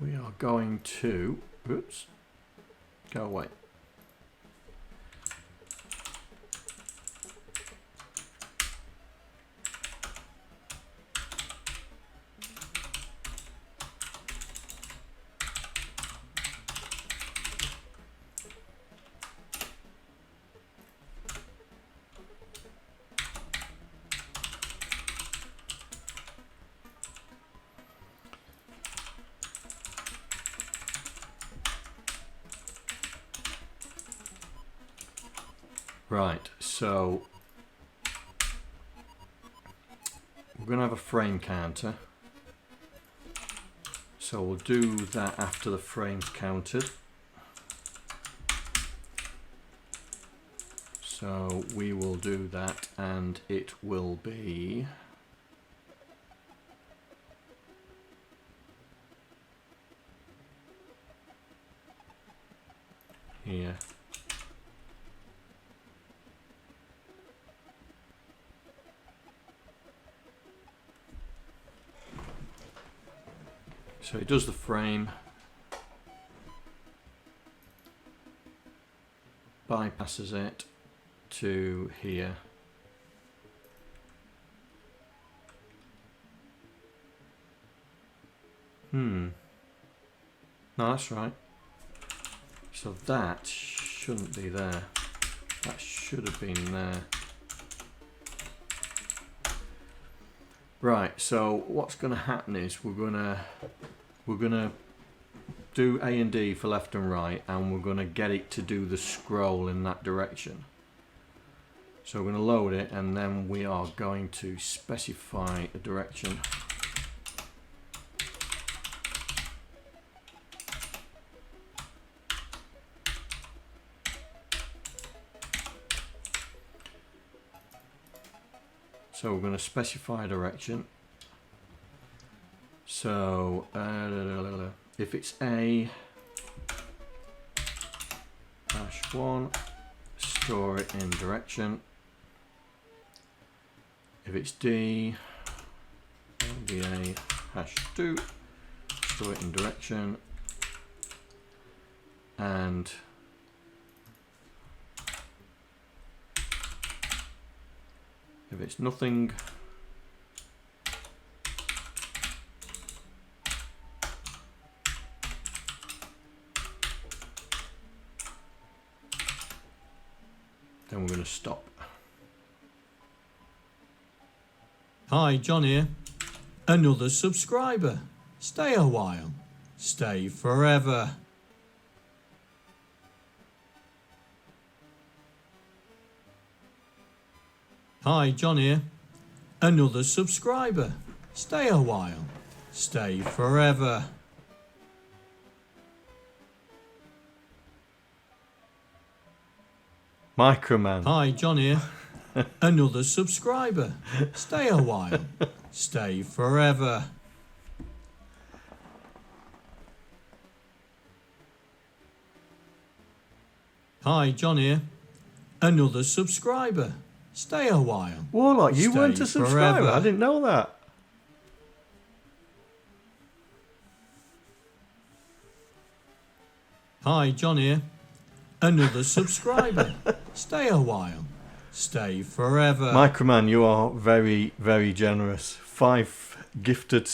we are going to, oops, go away. Right, so we're going to have a frame counter. So we'll do that after the frame's counted. So we will do that, and it will be here. So it does the frame, bypasses it to here. No, that's right. So that shouldn't be there. That should have been there. Right, so what's going to happen is we're gonna do A and D for left and right, and we're gonna get it to do the scroll in that direction. So we're going to load it, and then we are going to specify a direction. So we're going to specify a direction. So if it's A -1, store it in direction. If it's D, DA #2, store it in direction. And if it's nothing, then we're going to stop. Hi, John here. Another subscriber. Stay a while. Stay forever. Hi, John here. Another subscriber. Stay a while. Stay forever. Mikroman. Hi, John here. Another subscriber. Stay a while. Stay forever. Hi, John here. Another subscriber. Stay a while. WauloK, you weren't a Stay subscriber. forever. I didn't know that. Hi, John here. Another subscriber. Stay a while. Stay forever. Mikroman, you are very, very generous. 5 gifted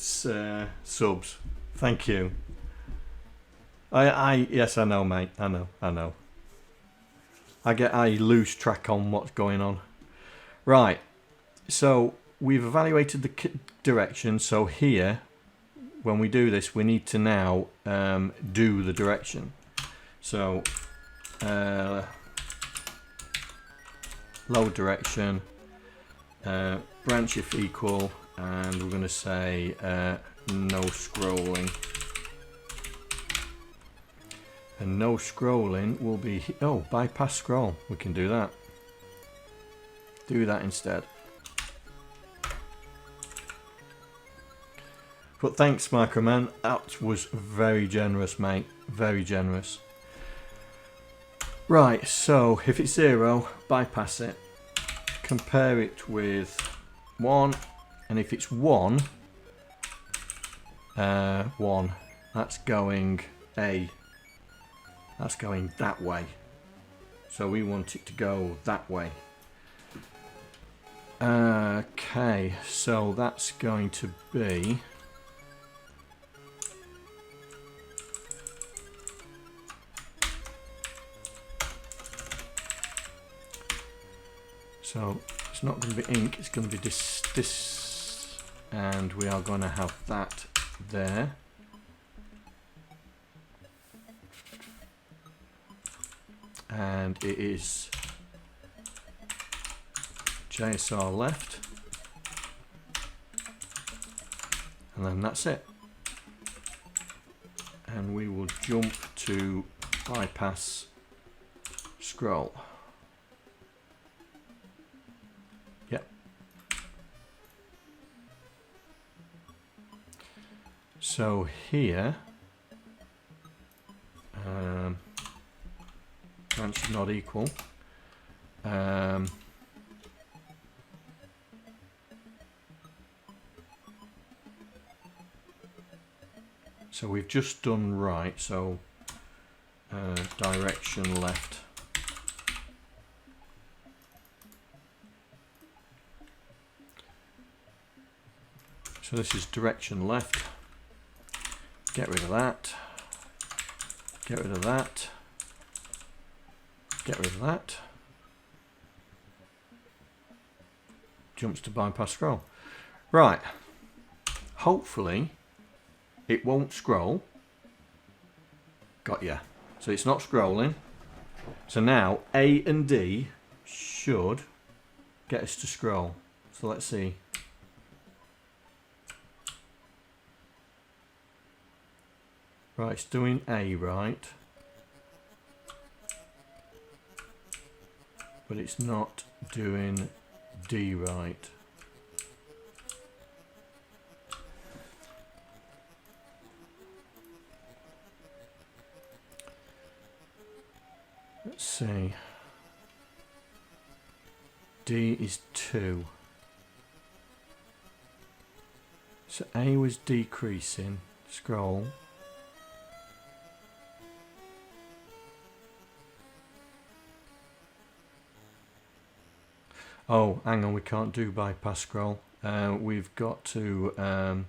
subs. Thank you. Yes, I know, mate. I know. I lose track on what's going on. Right. So we've evaluated the direction. So here, when we do this, we need to now do the direction. So load direction, branch if equal, and we're going to say no scrolling. And no scrolling will be, bypass scroll. We can do that. Do that instead. But thanks, Mikroman. That was very generous, mate. Very generous. Right, so if it's 0, bypass it. Compare it with 1. And if it's 1, 1, that's going A. That's going that way. So we want it to go that way. Okay, so that's going to be... So it's not going to be ink, it's going to be this, and we are going to have that there. and it is JSR left, and then that's it. And we will jump to bypass scroll. Yep. So here, branch not equal. So we've just done right, so direction left. So this is direction left. Get rid of that. Get rid of that. Get rid of that. Jumps to bypass scroll. Right. Hopefully it won't scroll. Got ya. So it's not scrolling. So now A and D should get us to scroll. So let's see. Right, it's doing A right. But it's not doing D right. Let's see. D is 2. So A was decreasing. Scroll. Oh, hang on, we can't do bypass scroll. We've got to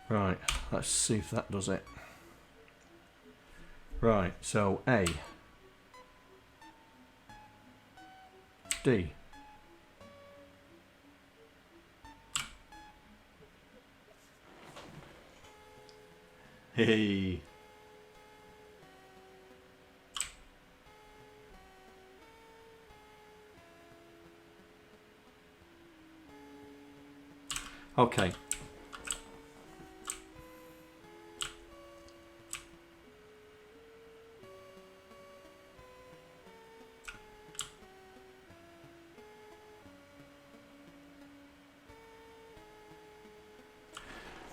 right, let's see if that does it. Right, so A, D, hey, okay.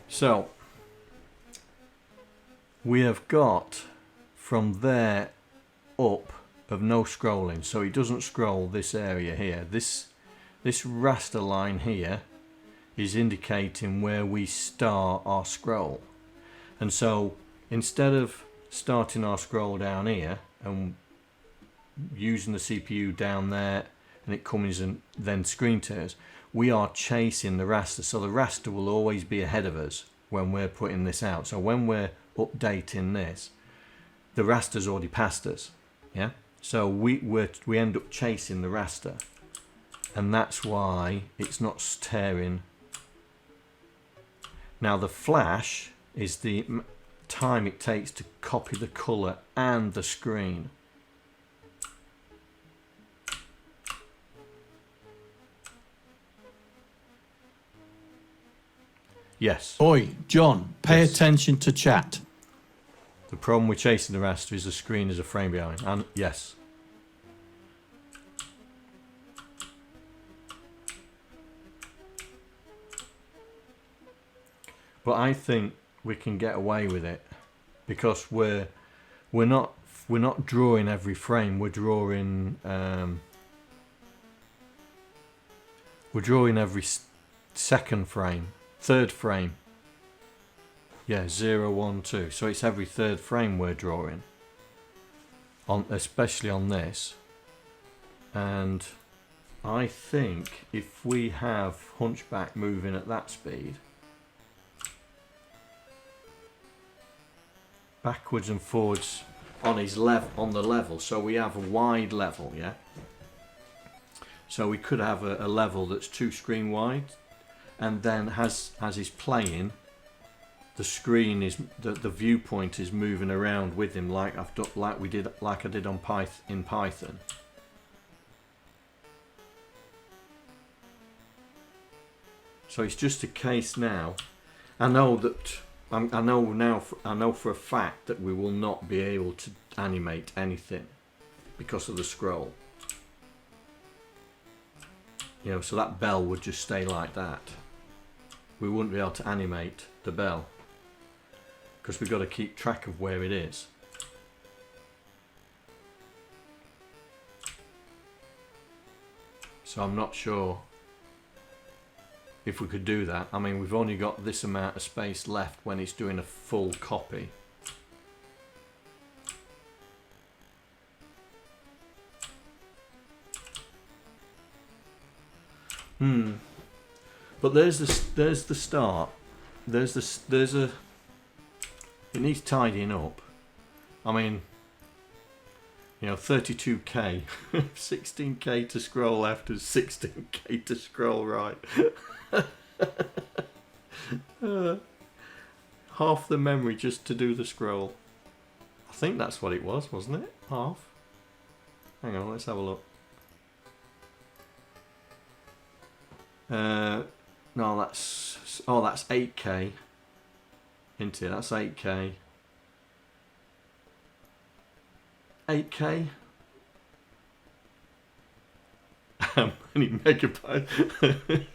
So we have got from there up of no scrolling, so it doesn't scroll this area here. This raster line here is indicating where we start our scroll, and so instead of starting our scroll down here and using the CPU down there and it comes and then screen tears, we are chasing the raster, so the raster will always be ahead of us when we're putting this out. So when we're updating this, the raster's already passed us, yeah. So we end up chasing the raster, and that's why it's not tearing. Now the flash is the time it takes to copy the color and the screen. Yes. Oi, John, pay Yes. attention to chat. The problem with chasing the raster is the screen is a frame behind. And yes. But I think we can get away with it because we're not drawing every frame. We're drawing every second frame. Third frame. Yeah, 0, 1, 2. So it's every third frame we're drawing. Especially on this. And I think if we have HunchBack moving at that speed, backwards and forwards on his on the level. So we have a wide level, yeah. So we could have a level that's 2 screen wide, and then as he's playing, the screen is the viewpoint is moving around with him, like I did on in Python. So it's just a case now. I know for a fact that we will not be able to animate anything because of the scroll. You know, so that bell would just stay like that. We wouldn't be able to animate the bell because we've got to keep track of where it is. So I'm not sure if we could do that. I mean, we've only got this amount of space left when it's doing a full copy. But there's the start. It needs tidying up. I mean, you know, 32k, 16k to scroll left and 16k to scroll right. Half the memory just to do the scroll. I think that's what it was, wasn't it? Half. Hang on, let's have a look. No, that's 8k. Into that's 8k. 8k. How many megabytes?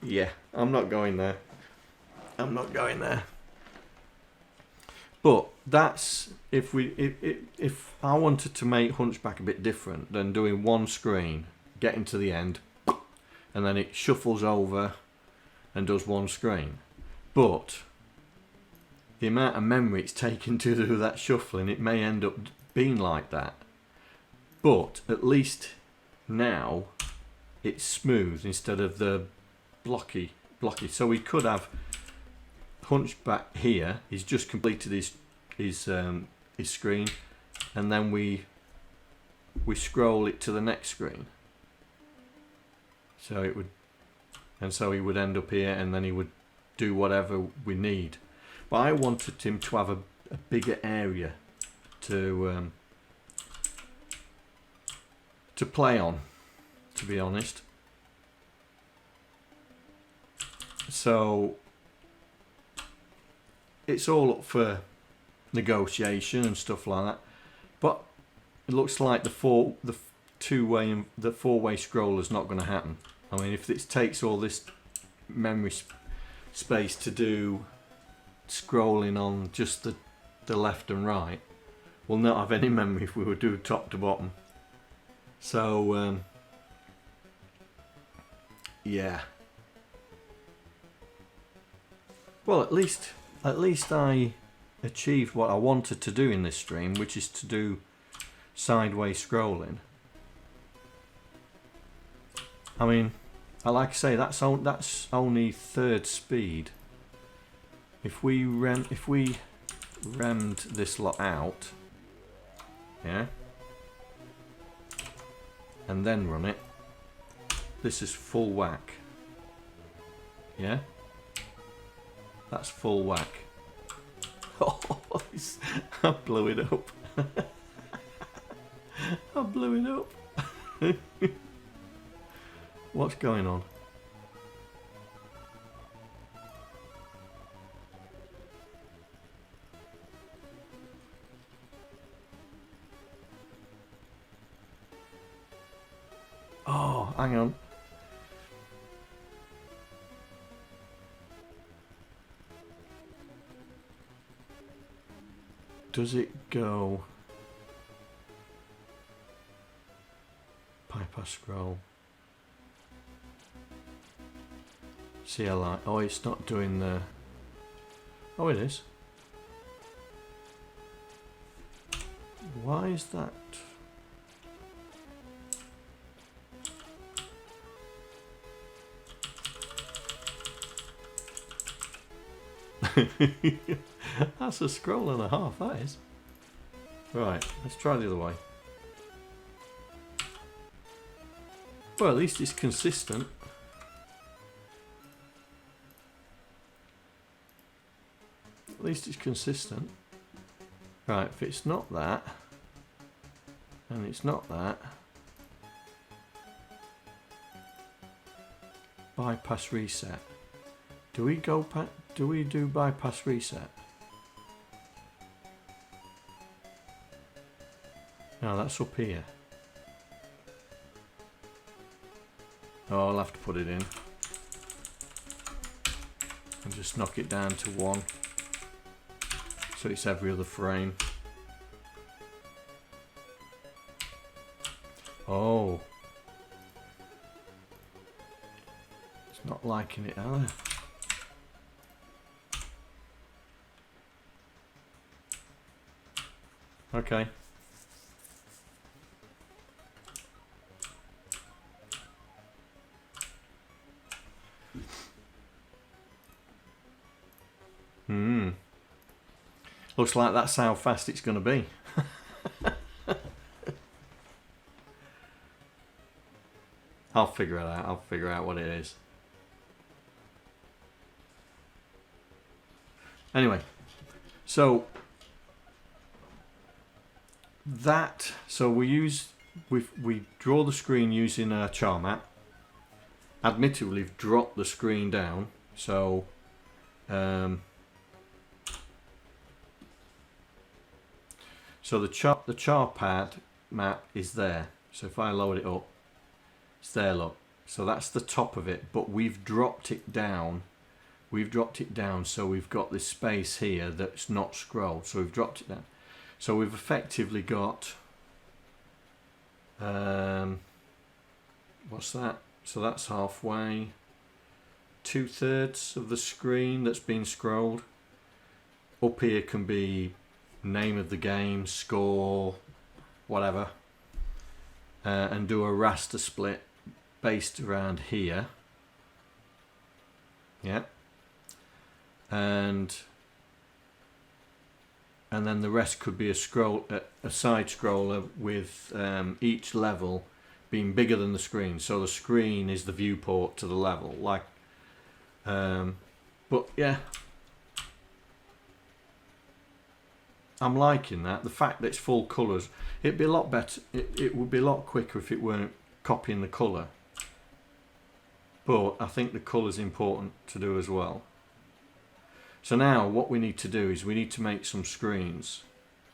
Yeah, I'm not going there. I'm not going there. But that's if I wanted to make HunchBack a bit different than doing one screen, getting to the end, and then it shuffles over and does one screen. But the amount of memory it's taken to do that shuffling, it may end up being like that. But at least now it's smooth instead of the blocky. So we could have HunchBack here. He's just completed his screen, and then we scroll it to the next screen. So it would, and so he would end up here, and then he would do whatever we need. But I wanted him to have a bigger area to play on, to be honest. So it's all up for negotiation and stuff like that. But it looks like the four-way scroll is not going to happen. I mean, if it takes all this memory space to do scrolling on just the left and right, we'll not have any memory if we would do top to bottom. So yeah. Well, at least I achieved what I wanted to do in this stream, which is to do sideways scrolling. I mean, like I say, that's only third speed. If we rammed this lot out, yeah, and then run it, this is full whack. Yeah, that's full whack. Oh, I blew it up. I blew it up. What's going on? Oh, hang on. Does it go bypass scroll? CLI. Oh, it's not doing the. Oh, it is. Why is that? That's a scroll and a half, that is. Right, let's try the other way. Well, at least it's consistent. At least it's consistent. Right, if it's not that, and it's not that, bypass reset. Do we do bypass reset? No, that's up here. Oh, I'll have to put it in. And just knock it down to 1. So it's every other frame. Oh. It's not liking it, are they? Okay. Looks like that's how fast it's going to be. I'll figure it out. I'll figure out what it is. Anyway, so we draw the screen using a char map. Admittedly, we've dropped the screen down, so so the char pad map is there. So if I load it up, it's there, look. So that's the top of it, but we've dropped it down. We've dropped it down, so we've got this space here that's not scrolled. So we've dropped it down. So we've effectively got what's that? So that's halfway. 2/3 of the screen that's been scrolled. Up here can be name of the game, score, whatever, and do a raster split based around here. Yeah. And then the rest could be a side scroller with each level being bigger than the screen, so the screen is the viewport to the level, like but yeah, I'm liking that. The fact that it's full colours, it'd be a lot better, it would be a lot quicker if it weren't copying the colour, but I think the colour's important to do as well. So now what we need to do is we need to make some screens.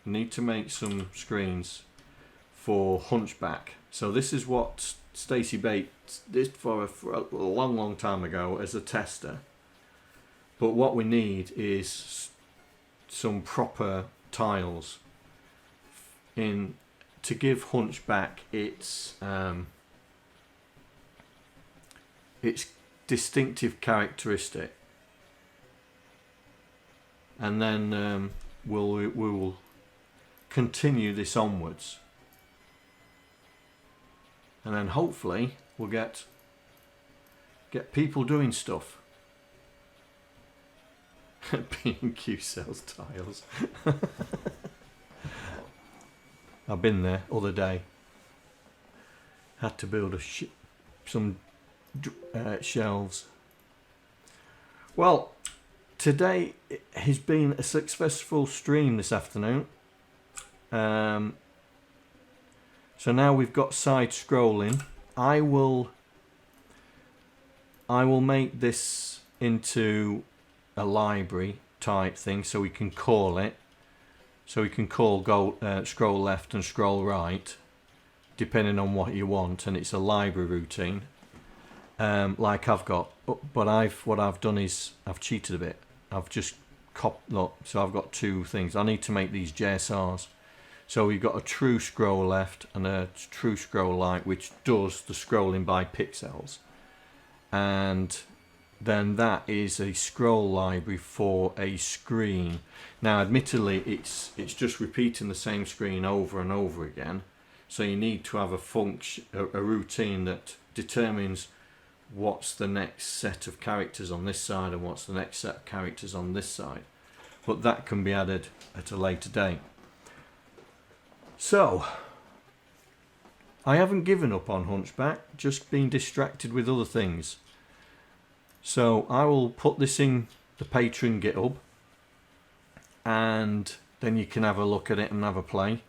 We need to make some screens for HunchBack. So this is what Stacy Bates did for a long time ago as a tester. But what we need is some proper tiles in to give HunchBack its distinctive characteristic. And then we'll continue this onwards, and then hopefully we'll get people doing stuff. B&Q sells tiles. I've been there other day. Had to build some shelves. Well, today has been a successful stream this afternoon. So now we've got side scrolling. I will make this into a library type thing, so we can call it. So we can call scroll left and scroll right, depending on what you want, and it's a library routine. Like I've got, but what I've done is I've cheated a bit. I've just look, so I've got two things. I need to make these JSRs. So we've got a true scroll left and a true scroll right, which does the scrolling by pixels. And then that is a scroll library for a screen. Now, admittedly, it's just repeating the same screen over and over again. So you need to have a routine that determines what's the next set of characters on this side and what's the next set of characters on this side. But that can be added at a later date. So, I haven't given up on HunchBack, just been distracted with other things. So I will put this in the Patreon GitHub, and then you can have a look at it and have a play.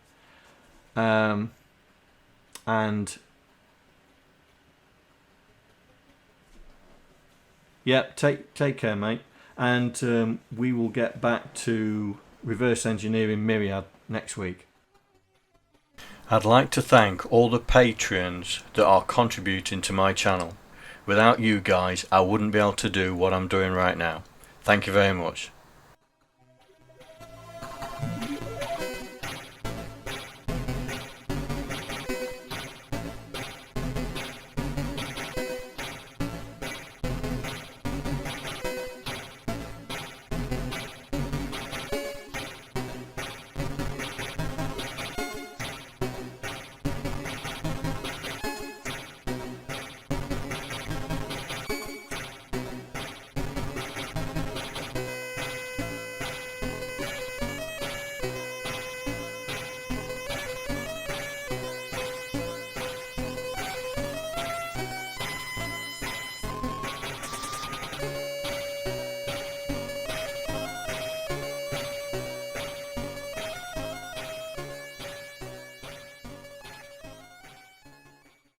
And yeah, take care, mate. And we will get back to reverse engineering Myriad next week. I'd like to thank all the patrons that are contributing to my channel. Without you guys, I wouldn't be able to do what I'm doing right now. Thank you very much.